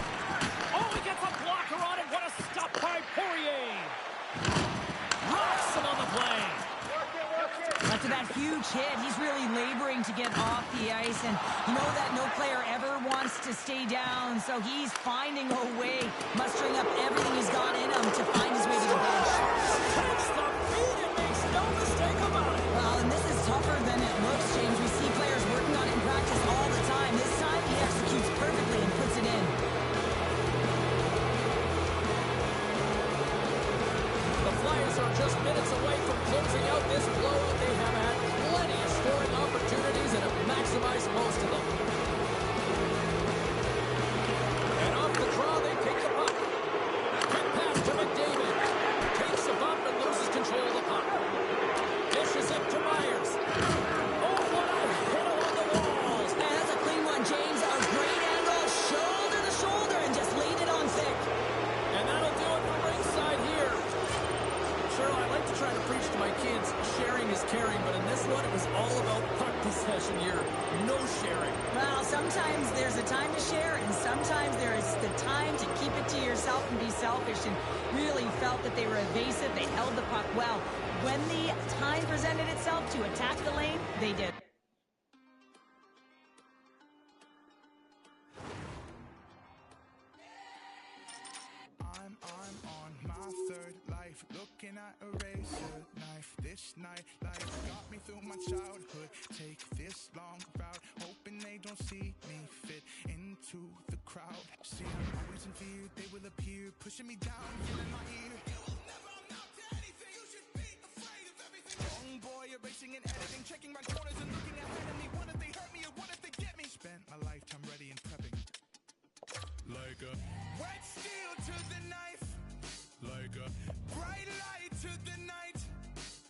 Oh, he gets a blocker on it. What a stop by Poirier. Rocks him on the play. After that huge hit, he's really laboring to get off the ice, and you know that no player ever wants to stay down, so he's finding a way, mustering up everything he's got in him to find his way to the bench. Takes the feed and makes no mistake about it. Well, and this is tougher than it looks, James. We see players working on it in practice all the time. This time, he executes perfectly and puts it in. The Flyers are just minutes away from closing out this blowout. They have had plenty of scoring opportunities and have maximized most of them. And off the draw, they pick the puck. Quick pass to McDavid. Takes a bump and loses control of the puck. Dishes it to Myers. Oh, what a hit along the walls. And that's a clean one, James. A great angle, shoulder to shoulder, and just laid it on thick. And that'll do it for ringside here. Cheryl, I like to try to preach to my kids, sharing is caring, but in this one, it was all about puck possession here. No sharing. Well, sometimes there's a time to share, and sometimes there is the time to keep it to yourself and be selfish, and really felt that they were evasive. They held the puck well. When the time presented itself to attack the lane, they did. I'm on my third life, looking at a razor knife. This night life got me through my childhood. Take this long route, hoping they don't see me fit into the crowd. See, I'm always in fear, they will appear, pushing me down, in my ear. You will never amount to anything, you should be afraid of everything. Young boy, erasing and editing, checking my corners and looking ahead of me. What if they hurt me or what if they get me? Spent my lifetime ready and prepping. Like a wet steel to the knife. Like a bright light to the night.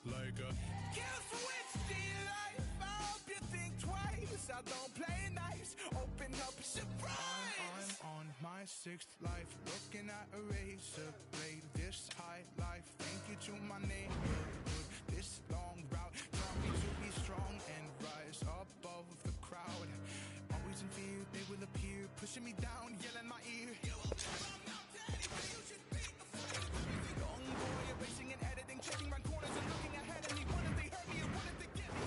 Like a kill switch to your life. I hope you think twice. I don't play nice. Open up, surprise. I'm on my sixth life, looking at a razor blade. This high life, thank you to my neighborhood. This long route taught me to be strong and rise above the crowd. Always in fear, they will appear, pushing me down, yelling my ear. You will never amount to anything, you should be afraid of everything. Young boy, erasing and editing, checking my corners and looking ahead of me. What if they hurt me or what if they get me?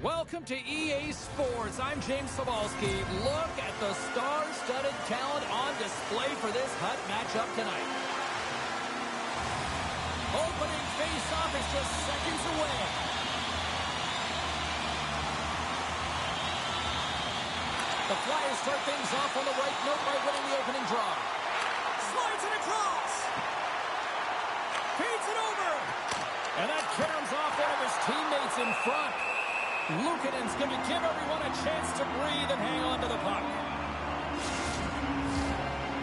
Welcome to EA Sports. I'm James Zabehlice. Look at the star-studded talent on display for this hot matchup tonight. Opening face-off is just seconds away. The Flyers start things off on the right note by winning the opening draw. Slides it across. Feeds it over. And that caroms off one of his teammates in front. Luukkonen's going to give everyone a chance to breathe and hang on to the puck.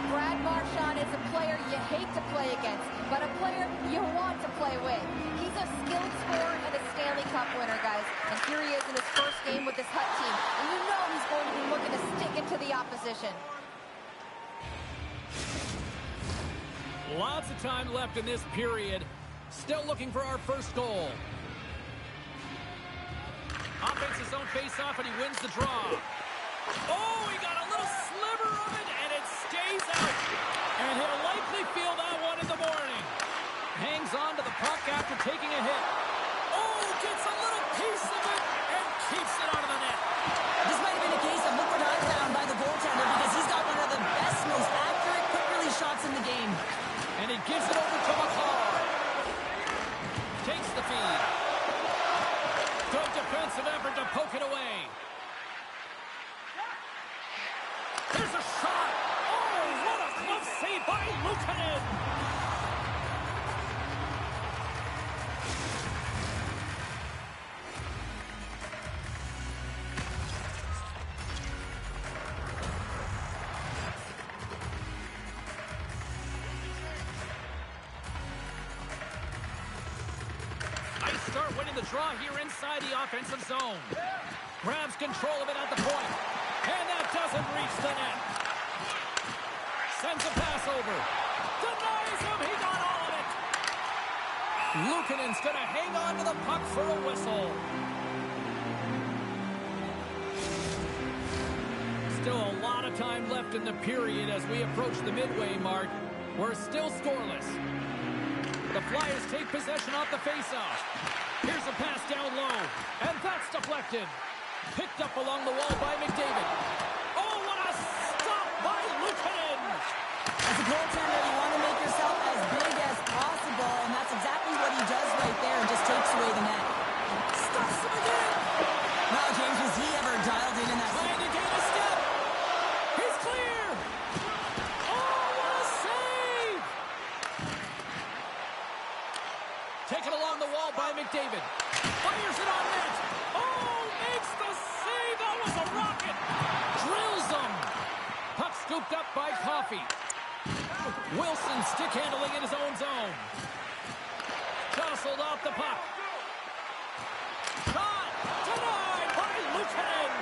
Brad Marchand is a player you hate to play against, but a player you want to play with. He's a skilled scorer and a Stanley Cup winner, guys. And here he is in his first game with this Hut team. And you know he's going to be looking to stick it to the opposition. Lots of time left in this period. Still looking for our first goal. Offense his own face-off, and he wins the draw. Oh, he got a little sliver of it, and it stays out. And he'll likely feel that one in the morning. Hangs on to the puck after taking a hit. Oh, gets a little piece of it, and keeps it out of the net. This might have been a case of look what I found by the goaltender, because he's got one of the best, most accurate, quick-release shots in the game. And he gives it over to McCall. Takes the feed. Good defensive effort to poke it away. There's a shot. Oh, what a glove save by Luukkonen. Start winning the draw here inside the offensive zone. Grabs control of it at the point. And that doesn't reach the net. Sends a pass over. Denies him. He got all of it. Luukkonen's going to hang on to the puck for a whistle. Still a lot of time left in the period as we approach the midway mark. We're still scoreless. The Flyers take possession off the faceoff. Here's a pass down low, and that's deflected. Picked up along the wall by McDavid. Oh, what a stop by Luukkonen! As a goaltender, you want to make yourself as big as possible, and that's exactly what he does right there, and just takes away the net. Stops him again! Wow, James, was he ever dialed in that? Trying to gain a step. He's clear! Oh, what a save! Taken along the wall by McDavid. Fires it on net. Oh, makes the save. That was a rocket. Drills him. Puck scooped up by Coffey. Wilson stick handling in his own zone. Jostled off the puck. Shot. Denied by Luukkonen.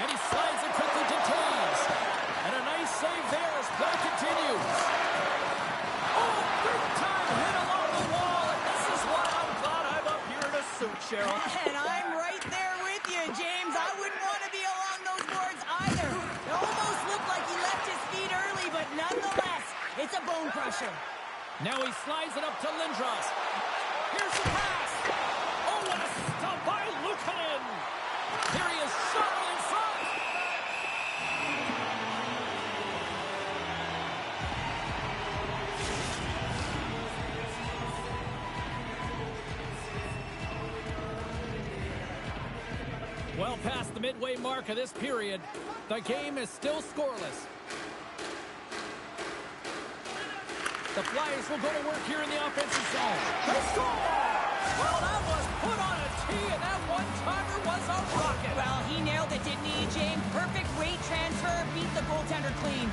And he slides it quickly to Taves. And feet early, but nonetheless, it's a bone crusher. Now he slides it up to Lindros. Here's the pass. Oh, what a stop by Luukkonen. Here he is, sharply in front. Well past the midway mark of this period, the game is still scoreless. The Flyers will go to work here in the offensive zone. They score! Well, that was put on a tee, and that one-timer was a rocket. Well, he nailed it, didn't he, James? Perfect weight transfer, beat the goaltender clean.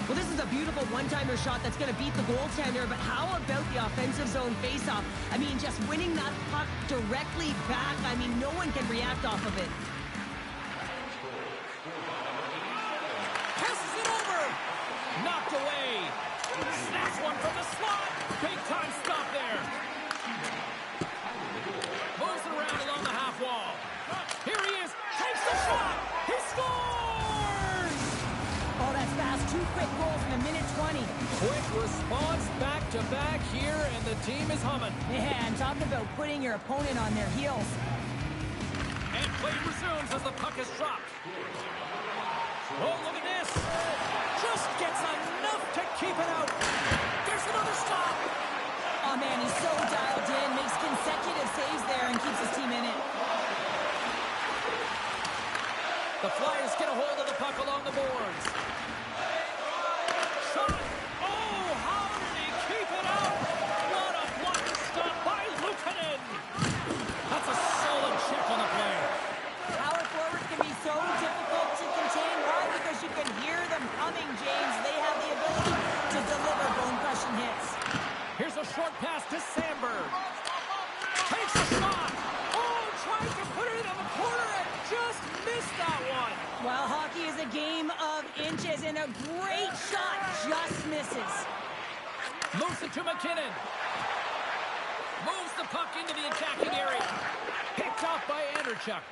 Well, this is a beautiful one-timer shot that's going to beat the goaltender, but how about the offensive zone face-off? I mean, just winning that puck directly back, I mean, no one can react off of it. Passes it over. Knocked away. Snaps one from the slot. Big-time stop there. Moves it around along the half wall. Here he is. Takes the shot. He scores! Oh, that's fast. 2 quick goals in a minute 20. Quick response back-to-back here, and the team is humming. Man, talk about putting your opponent on their heels. And play resumes as the puck is dropped. Oh, look at this. Just gets enough to keep it out. There's another stop. Oh, man, he's so dialed in. Makes consecutive saves there and keeps his team in it. The Flyers get a hold of the puck along the boards. Shot. Oh, how did he keep it out? What a block stop by Luukkonen. That's a solid check on the play. Power forwards can be so difficult to contain. Why? Because you can hear them coming, James. They have the ability to deliver bone-crushing hits. Here's a short pass to Sandberg. Takes a shot. Oh, tried to put it in the corner and just missed that one. Well, hockey is a game of inches, and a great shot just misses. Moves it to McKinnon. Moves the puck into the attacking area. Picked off by Anderchuk.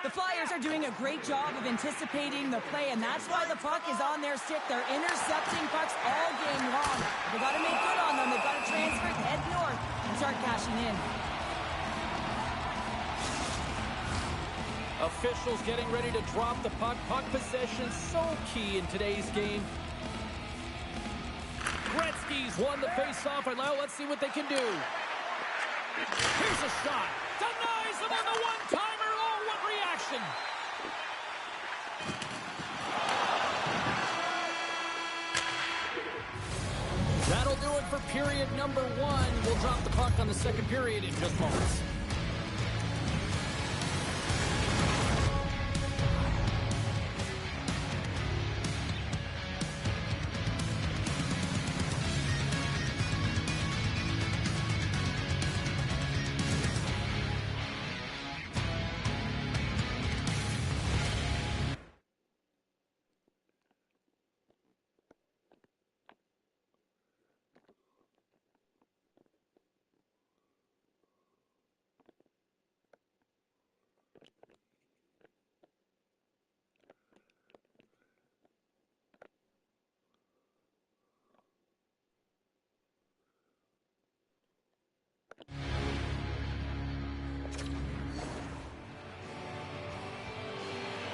The Flyers are doing a great job of anticipating the play, and that's why the puck is on their stick. They're intercepting pucks all game long. They've got to make good on them. They've got to transfer, head north, and start cashing in. Officials getting ready to drop the puck. Puck possession so key in today's game. Gretzky's won the face-off. Now let's see what they can do. Here's a shot. Denies him on the one-timer. Oh, what reaction. That'll do it for period number 1. We'll drop the puck on the second period in just moments.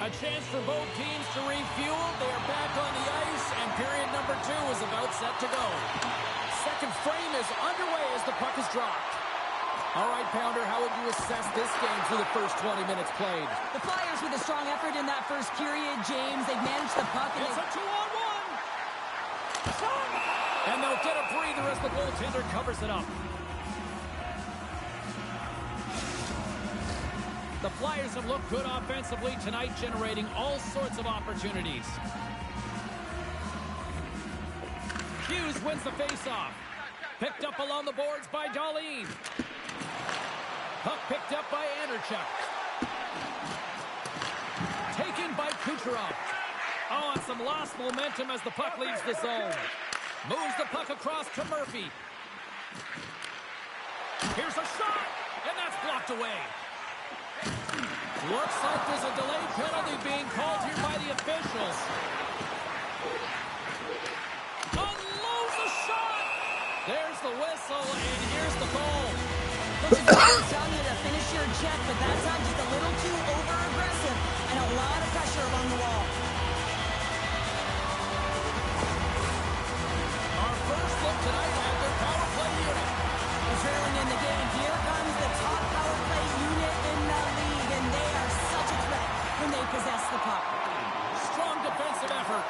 A chance for both teams to refuel. They are back on the ice, and period number 2 is about set to go. Second frame is underway as the puck is dropped. All right, Pounder, how would you assess this game through the first 20 minutes played? The Flyers with a strong effort in that first period, James. They've managed the puck. And it's a 2-on-1. Shot! And they'll get a breather as the goaltender covers it up. The Flyers have looked good offensively tonight, generating all sorts of opportunities. Hughes wins the faceoff. Picked up along the boards by Dahlin. Puck picked up by Anderchuk. Taken by Kucherov. Oh, and some lost momentum as the puck leaves the zone. Moves the puck across to Murphy. Here's a shot, and that's blocked away. Looks like there's a delayed penalty being called here by the officials. defensive players telling you to finish your check, but that time just a little too over-aggressive and a lot of pressure along the wall. Our first look tonight at their power play unit. Trailing in the game, here comes the top power play unit in the league, and they are such a threat when they possess the puck. Strong defensive effort.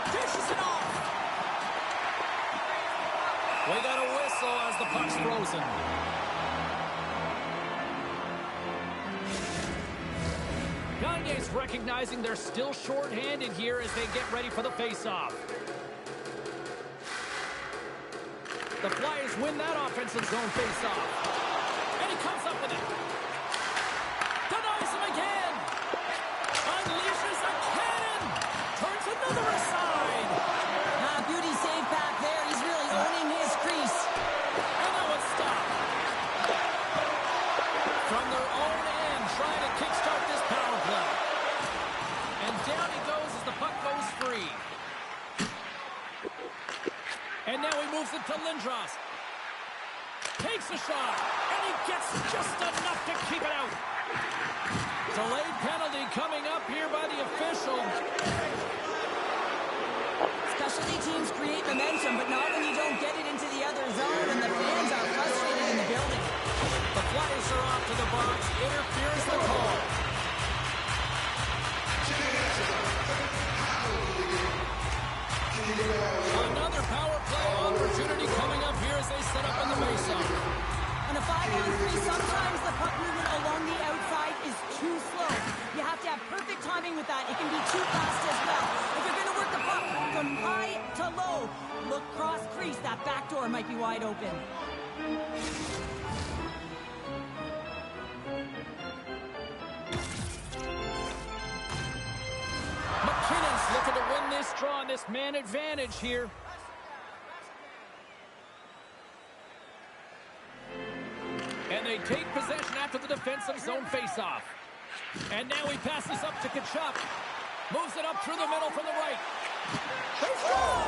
Dishes it off. We got a whistle as the puck's frozen. Gagne's recognizing they're still short-handed here as they get ready for the face-off. The Flyers win that offensive zone face-off. And he comes up with it. Denies him again. Unleashes a cannon. Turns another aside. Beauty save back there. He's really owning his crease. And now it's stopped. From their own end, trying to kickstart this power play. And down he goes as the puck goes free. And now he moves it to Lindros. Takes a shot, and he gets just enough to keep it out. Delayed penalty coming up here by the official. Specialty teams create momentum, but not when you don't get it into the other zone, and the fans are frustrated in the building. The Flyers are off to the box. Interference the call. Another power play opportunity coming up here as they set up on the faceoff. On a 5-on-3, sometimes the puck movement along the outside is too slow. You have to have perfect timing with that. It can be too fast as well. If you're going to work the puck from high to low, look cross crease. That back door might be wide open. McKinnon's looking to win this draw on this man advantage here. And they take possession after the defensive zone faceoff. And now he passes up to Kachuk. Moves it up through the middle from the right. They score!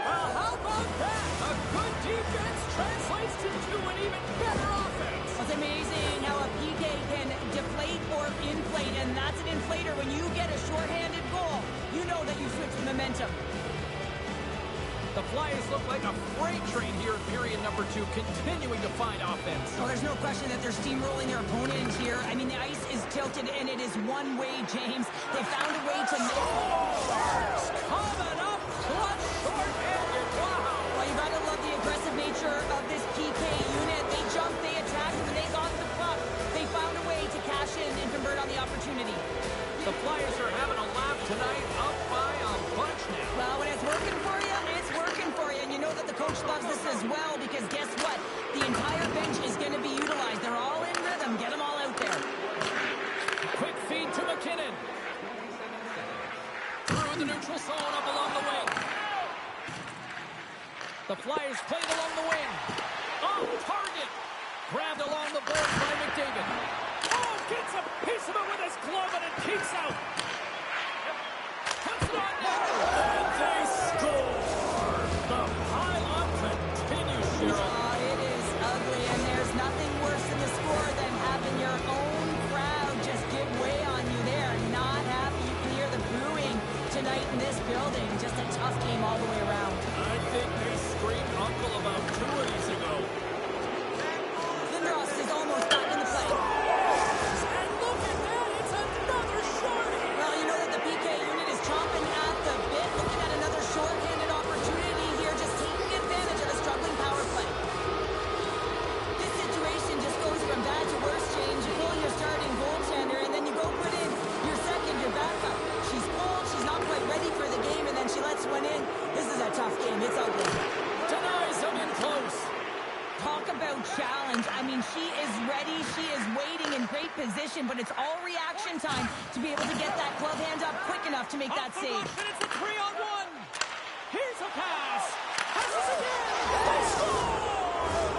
Well, how about that? A good defense translates to an even better offense. It's amazing how a PK can deflate or inflate, and that's an inflator. When you get a shorthanded goal, you know that you switch the momentum. The Flyers look like a freight train here in period number 2, continuing to find offense. Well, there's no question that they're steamrolling their opponent here. I mean, the ice is tilted, and it is one way, James. They found a way to coming up, clutch, short-handed, wow. Well, you gotta love the aggressive nature of this PK unit. They jumped, they attacked, and when they got the puck, they found a way to cash in and convert on the opportunity. The Flyers are having a laugh tonight, up by a bunch now. Well, when it's working for you, it's working for you. And you know that the coach loves this as well, because guess what? The entire bench is going to be utilized. They're all in rhythm. Get them all out there. Quick feed to McKinnon. Through the neutral zone, up along the wing. The Flyers played along the wing. Off target. Grabbed along the boards by McDavid. Oh, gets a piece of it with his glove and it keeps out. Puts it on net. And they score. The pile-up continues, Cheryl. Oh, it is ugly, and there's nothing worse in the score than having your own crowd just give way on you. They are not happy. You can hear the booing tonight in this building. Just a tough game all the way around. I think they screamed uncle about 2 innings ago. Lindros is almost back in the play. And look at that, it's another shorty. Well, you know that the PK unit is chomping at the bit, looking at another shorthanded opportunity here, just taking advantage of a struggling power play. This situation just goes from bad to worse, James. You pull your starting goaltender, and then you go put in your second, your backup. She's cold, she's not quite ready for the game, and then she lets one in. This is a tough game. It's ugly. Denies him in close. Talk about challenge. I mean, she is ready. She is waiting in great position, but it's all reaction time to be able to get that glove hand up quick enough to make that save. It's a 3-on-1. Here's a pass. Passes again. They score.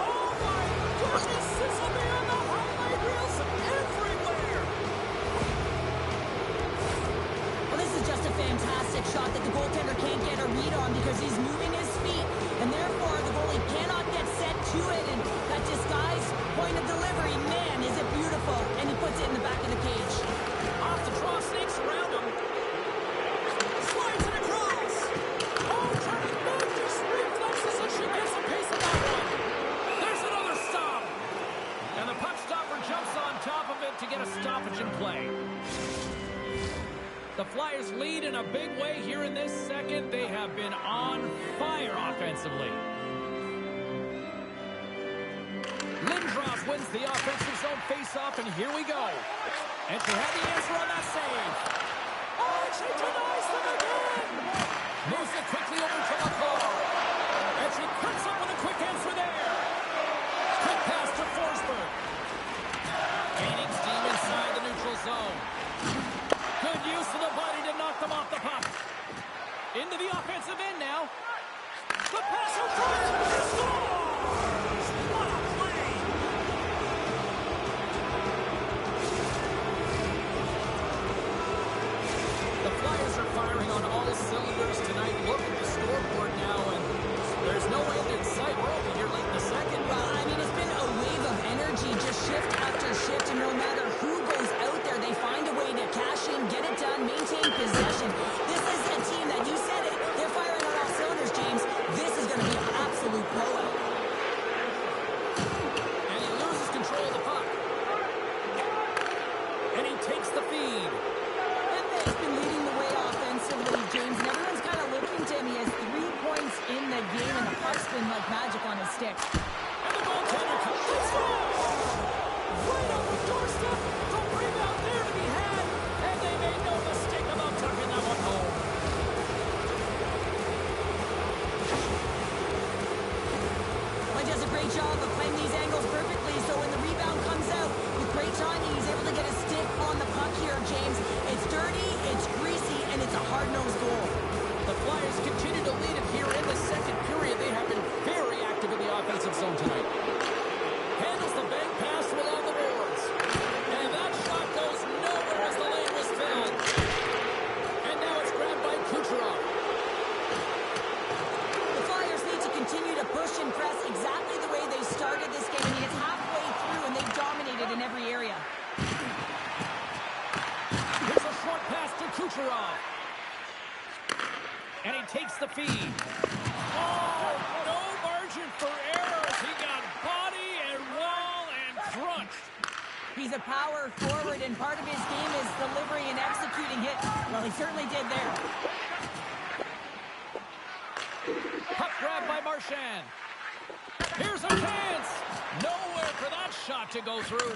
Oh, my goodness. This will be on the highlight reels everywhere. Well, this is just a fantastic shot that the goaltender can't get a read on because he's moving his feet, and therefore the goalie cannot get set to it, and that disguised point of delivery, man, is it beautiful. And he puts it in the back of the cage. Off the draw, snakes around him. Slides it across. Oh, turning back, just reflexes, and she gets a piece of that one. There's another stop. And the puck stopper jumps on top of it to get a stoppage in play. The Flyers lead in a big way here in this second. They have been on fire offensively. Lindros wins the offensive zone face-off, and here we go. And she had the answer on that save. Oh, and she denies them again. Moves it quickly over to McCall. And she cuts up with a quick answer there. Quick pass to Forsberg. Gaining steam inside the neutral zone. Good use of the body to knock them off the puck. Into the offensive end now. The pass in front. Scores! What a play! The Flyers are firing on all cylinders tonight. Look at the scoreboard now, and there's no end in sight. We're over here late in the second. Well, I mean, it's been a wave of energy, just shift after shift, and no matter who goes out there, they find a way to cash in, get it done, maintain possession. This is a team that, you said it, they're firing on all cylinders, James. This is going to be an absolute blowout. And he loses control of the puck. And he takes the feed. He's been leading the way offensively, James, and everyone's kind of looking to him. He has 3 points in the game, and the puck's been like magic on his stick. And the goaltender comes to score! Right off the doorstep, the rebound there to be had, and they made no mistake about tucking that one home. He does a great job of playing these angles perfectly, so when the rebound comes out, with great timing, he's able to get a stick on the puck here, James. It's dirty, it's greasy, and it's a hard-nosed goal. The Flyers continue to lead it here in the second period. They have been very active in the offensive zone tonight. Handles the bank pass along the boards. And that shot goes nowhere as the lane was filled. And now it's grabbed by Kucherov. The Flyers need to continue to push and press exactly the way they started this game. I mean, it's halfway through, and they've dominated in every area. Here's a short pass to Kucherov. And he takes the feed. Oh, no margin for errors. He got body and wall and crunched. He's a power forward, and part of his game is delivering and executing it. Well, he certainly did there. Puck grab by Marchand. Here's a chance. Nowhere for that shot to go through.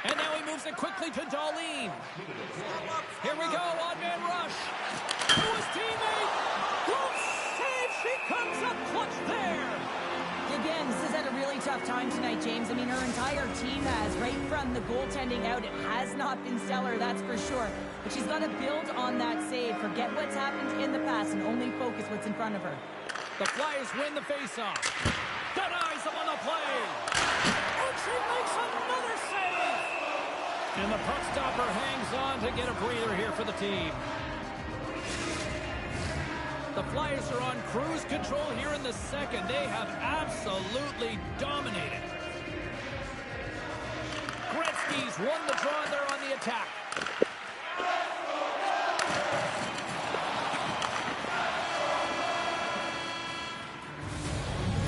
And now he moves it quickly to Dahlin. Here we go, on-man rush. To his teammate. Good save. She comes up clutch there. Again, this has had a really tough time tonight, James. I mean, her entire team has, right from the goaltending out. It has not been stellar, that's for sure. But she's got to build on that save, forget what's happened in the past, and only focus what's in front of her. The Flyers win the faceoff. Denies him on the play. And she makes another save. And the puck stopper hangs on to get a breather here for the team. The Flyers are on cruise control here in the second. They have absolutely dominated. Gretzky's won the draw there on the attack.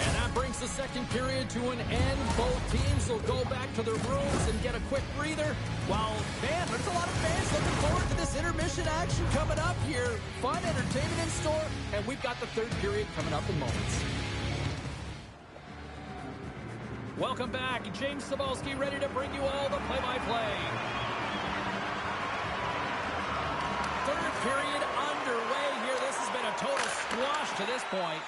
And that brings the second period to an end. Both teams will go back to their rooms and get a quick breather. While, man, there's a lot of fans looking forward to this intermission action coming up here. Fun entertainment in store, and we've got the third period coming up in moments. Welcome back. James Zabehlice ready to bring you all the play-by-play. Third period underway here. This has been a total squash to this point.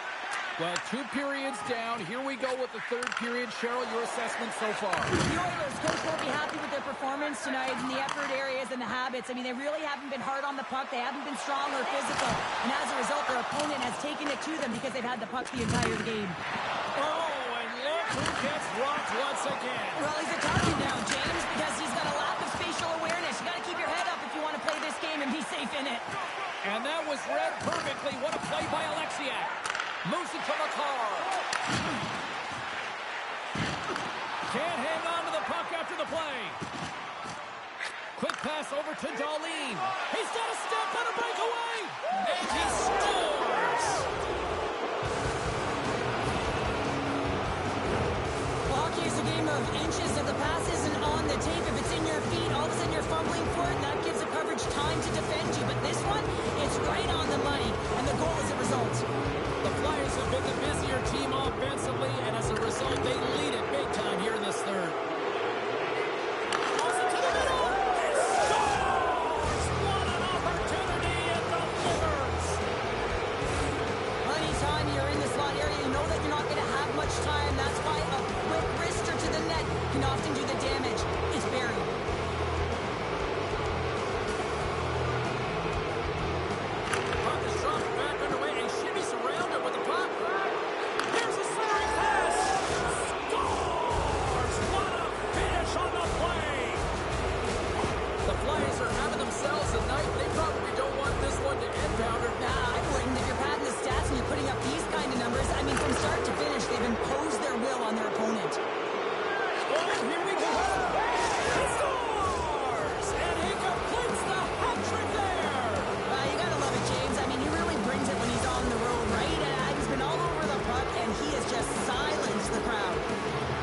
Well, 2 periods down. Here we go with the third period. Cheryl, your assessment so far. The Oilers, coach, won't be happy with their performance tonight in the effort areas and the habits. I mean, they really haven't been hard on the puck. They haven't been strong or physical. And as a result, their opponent has taken it to them because they've had the puck the entire game. Oh, and look who gets rocked once again. Well, he's a target now, James, because he's got a lack of spatial awareness. You got to keep your head up if you want to play this game and be safe in it. And that was read perfectly. What a play by Alexiak. Moves it to McCall. Can't hang on to the puck after the play. Quick pass over to Darlene. He's got a step on a breakaway. And he scores. Hockey is a game of inches. If the pass isn't on the tape, if it's in your feet, all of a sudden you're fumbling for it, and that gives the coverage time to defend you. But this one, it's right on the money, and the goal is a result. The Flyers have been the busier team offensively, and as a result, they lead it big time here in this third. Throws it to the middle. He scores! What an opportunity and delivers! Anytime you're in the slot area, you know that you're not going to have much time. That's why a quick wrister to the net can often do the damage. It's buried. Puck is dropped back underway. A shimmy surrounded with the puck. Here's a centering pass. Scores! What a finish on the play! The Flyers are having themselves a night. They probably don't want this one to end, Powder. Nah, I wouldn't. If you're padding the stats and you're putting up these kind of numbers, I mean, from start to finish, they've imposed their will on their opponent. Oh, here we go. He scores! And he completes the hat trick there. You gotta love it, James. I mean, he really brings it when he's on the road, right? He's been all over the puck, and he has just silenced the crowd.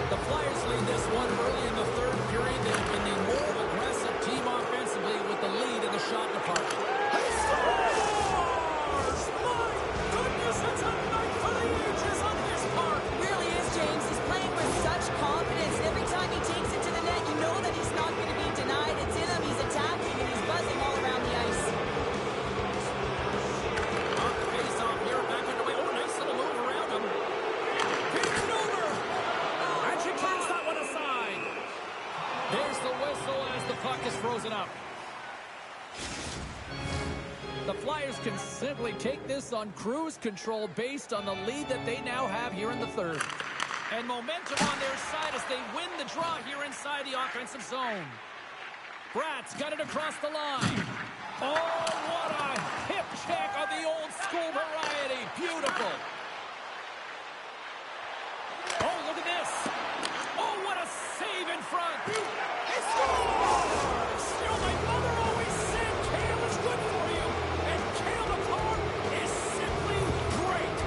The Flyers lead this one early in the third period. They've been the more aggressive team offensively with the lead in the shot department. He scores! My goodness, it's a night for the ages on this part. Really is, James. He's playing with such confidence. Every time he takes it to the net, you know that he's not going to be denied. It's in him. He's attacking, and he's buzzing all around the ice. On the face-off here, back underway. Oh, nice little move around him. Here's it over. And she turns that one aside. There's the whistle as the puck is frozen up. The Flyers can simply take this on cruise control based on the lead that they now have here in the third. And momentum on their side as they win the draw here inside the offensive zone. Bratt's got it across the line. Oh, what a hip check of the old school variety. Beautiful. Oh, look at this. Oh, what a save in front. He scores! Still, my mother always said kale is good for you. And kale McCarr is simply great.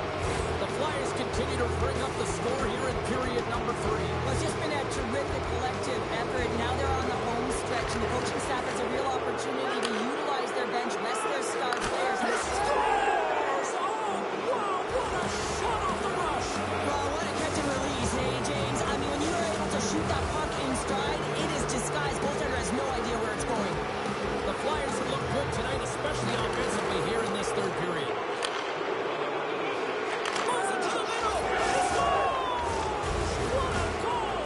The Flyers continue to bring up the score here in period number 3. Well, it's just been a terrific collective effort. Now they're on the home stretch, and the coaching staff has a real opportunity to utilize their bench, rest their star players. He scores! Oh, wow, what a shot off the rush. Well, what a catch and release, hey, James? I mean, when you are able to shoot that puck in stride, it is disguised. Goaltender has no idea where it's going. The Flyers have looked good tonight, especially offensively here in this third period. Throws it to the middle. He scores! What a goal!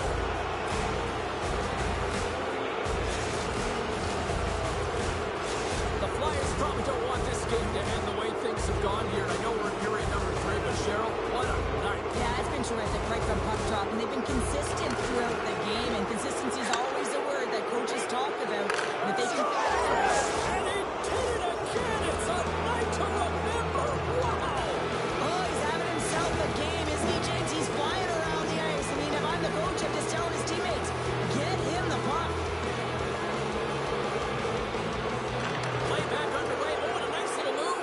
The Flyers probably don't want this game to end the way things have gone here. And I know we're in period number 3, but Cheryl, what a night. Yeah, it's been terrific right from puck drop, and they've been consistent throughout the game, and consistency is always a word that coaches talk about. And if they can... And he did it again. It's a night to remember. Wow! Oh, he's having himself a game, isn't he, James? He's flying around the ice. I mean, if I'm the coach, I'm just telling his teammates, get him the puck. Play back underway. Oh, and a nice little move.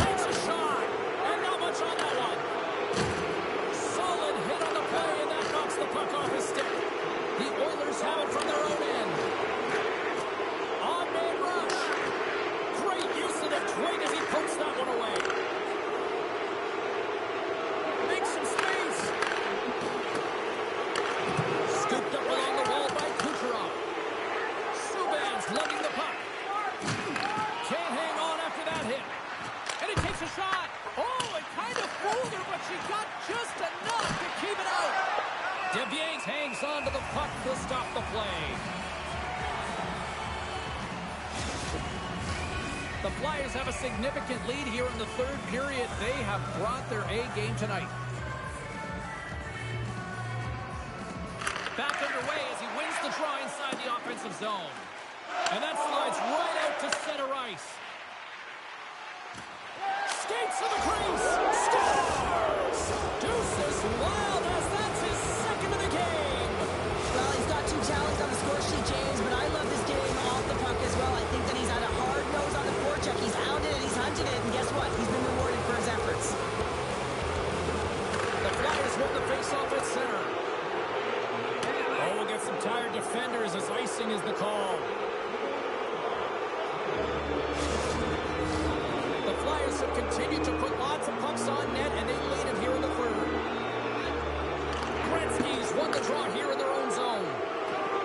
Takes a shot. And not much on that one. Solid hit on the play, and that knocks the puck off his stick. The Oilers have it from their own end. On-man rush. Great use of the twig as he pokes that one away. Makes some space. Scooped up along the wall by Kucherov. Subban's lugging the puck. Can't hang on after that hit. And he takes a shot. Oh, it kind of fooled her, but she got just enough to keep it out. DeVies hangs on to the puck to stop the play. The Flyers have a significant lead here in the third period. They have brought their A game tonight. Back underway as he wins the draw inside the offensive zone. And that slides right out to center ice. Skates to the crease. Scores! Deuces wild as that's his second of the game. Flyers have continued to put lots of pucks on net, and they lead it here in the third. Gretzky's won the draw here in their own zone.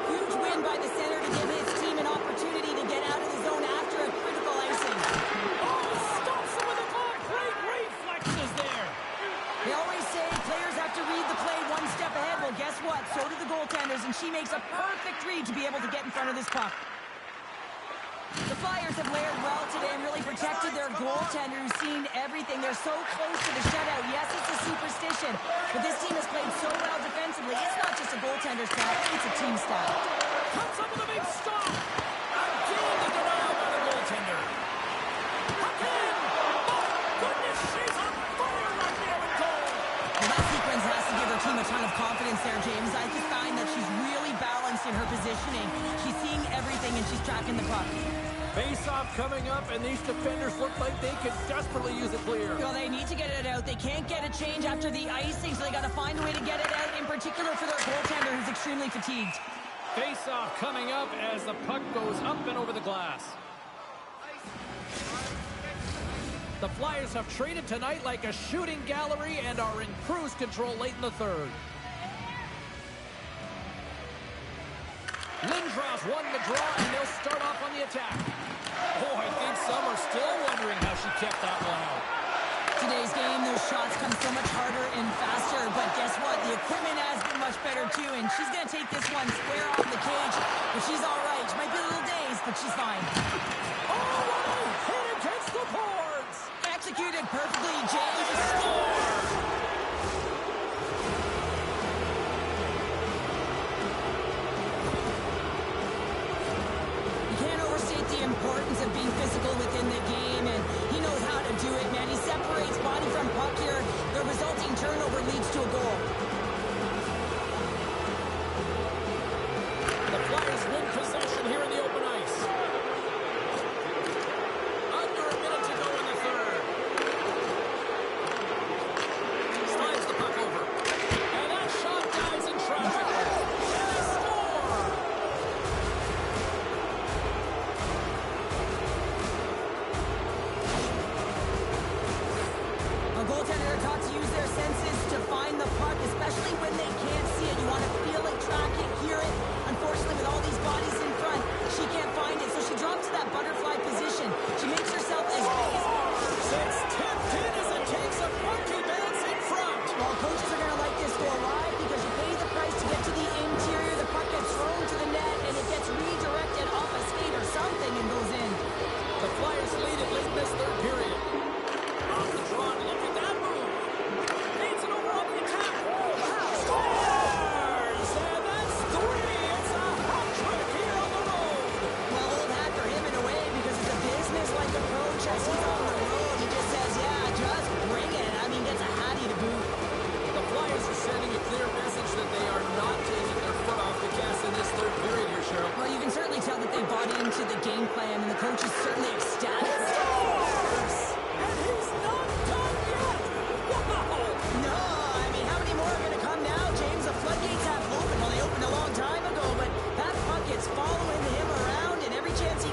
Huge win by the center to give his team an opportunity to get out of the zone after a critical icing. Oh, stops him with the glove. Great reflexes there. They always say players have to read the play one step ahead. Well, guess what? So do the goaltenders, and she makes a perfect read to be able to get in front of this puck. The Flyers have layered well today and really protected their goaltender, who's seen everything. They're so close to the shutout. Yes, it's a superstition, but this team has played so well defensively. It's not just a goaltender's stat, it's a team stat. Comes up with a big stop. Again, the denial by the goaltender. Again! Oh, goodness, she's on fire right there in goal. Well, that sequence has to give her team a ton of confidence there, James. I just find that she's really balanced in her positioning. She's seeing everything, and she's tracking the puck. Face-off coming up, and these defenders look like they could desperately use it clear. Well, they need to get it out. They can't get a change after the icing, so they got to find a way to get it out, in particular for their goaltender, who's extremely fatigued. Face-off coming up as the puck goes up and over the glass. The Flyers have traded tonight like a shooting gallery and are in cruise control late in the third. Lindros won the draw, and they'll start off on the attack. Oh, I think some are still wondering how she kept that one out. Today's game, those shots come so much harder and faster, but guess what? The equipment has been much better, too, and she's going to take this one square off the cage, but she's all right. She might be a little dazed, but she's fine. Oh, what a hit against the boards! Executed perfectly, James. Score! The importance of being physical within the game, and he knows how to do it, man. He separates body from puck here. The resulting turnover leads to a goal. The Flyers win possession here in the open ice. Under a minute to go in the third. Slides the puck over. And that shot dives in traffic. And they score! Goaltenders are taught to use their senses to find the puck, especially when they can't see it. You want to feel it, track it, hear it. Unfortunately, with all these bodies in front, she can't find it, so she drops to that butterfly position. She makes herself as big as... It's tipped in as it takes a funky bounce in front. Well, coaches are going to like this goal. Why? Because you pay the price to get to the interior. The puck gets thrown to the net, and it gets redirected off a skate or something and goes in. The Flyers lead it late in this third period. Off the draw, look at that move. Feeds it over on the attack. Scores! And that's three. It's a hat trick here on the road. Well, old hat for him in a way, because it's a business-like approach as he's on the road. He just says, yeah, just bring it. I mean, gets a hattie to boot. The Flyers are sending a clear message that they are not taking their foot off the gas in this third period here, Cheryl. Well, you can certainly tell that they bought into the game plan, and the coach is certainly ecstatic. And he's not done yet. Wow! No, I mean, how many more are going to come now, James? The floodgates have opened. Well, they opened a long time ago, but that puck is following him around, and every chance he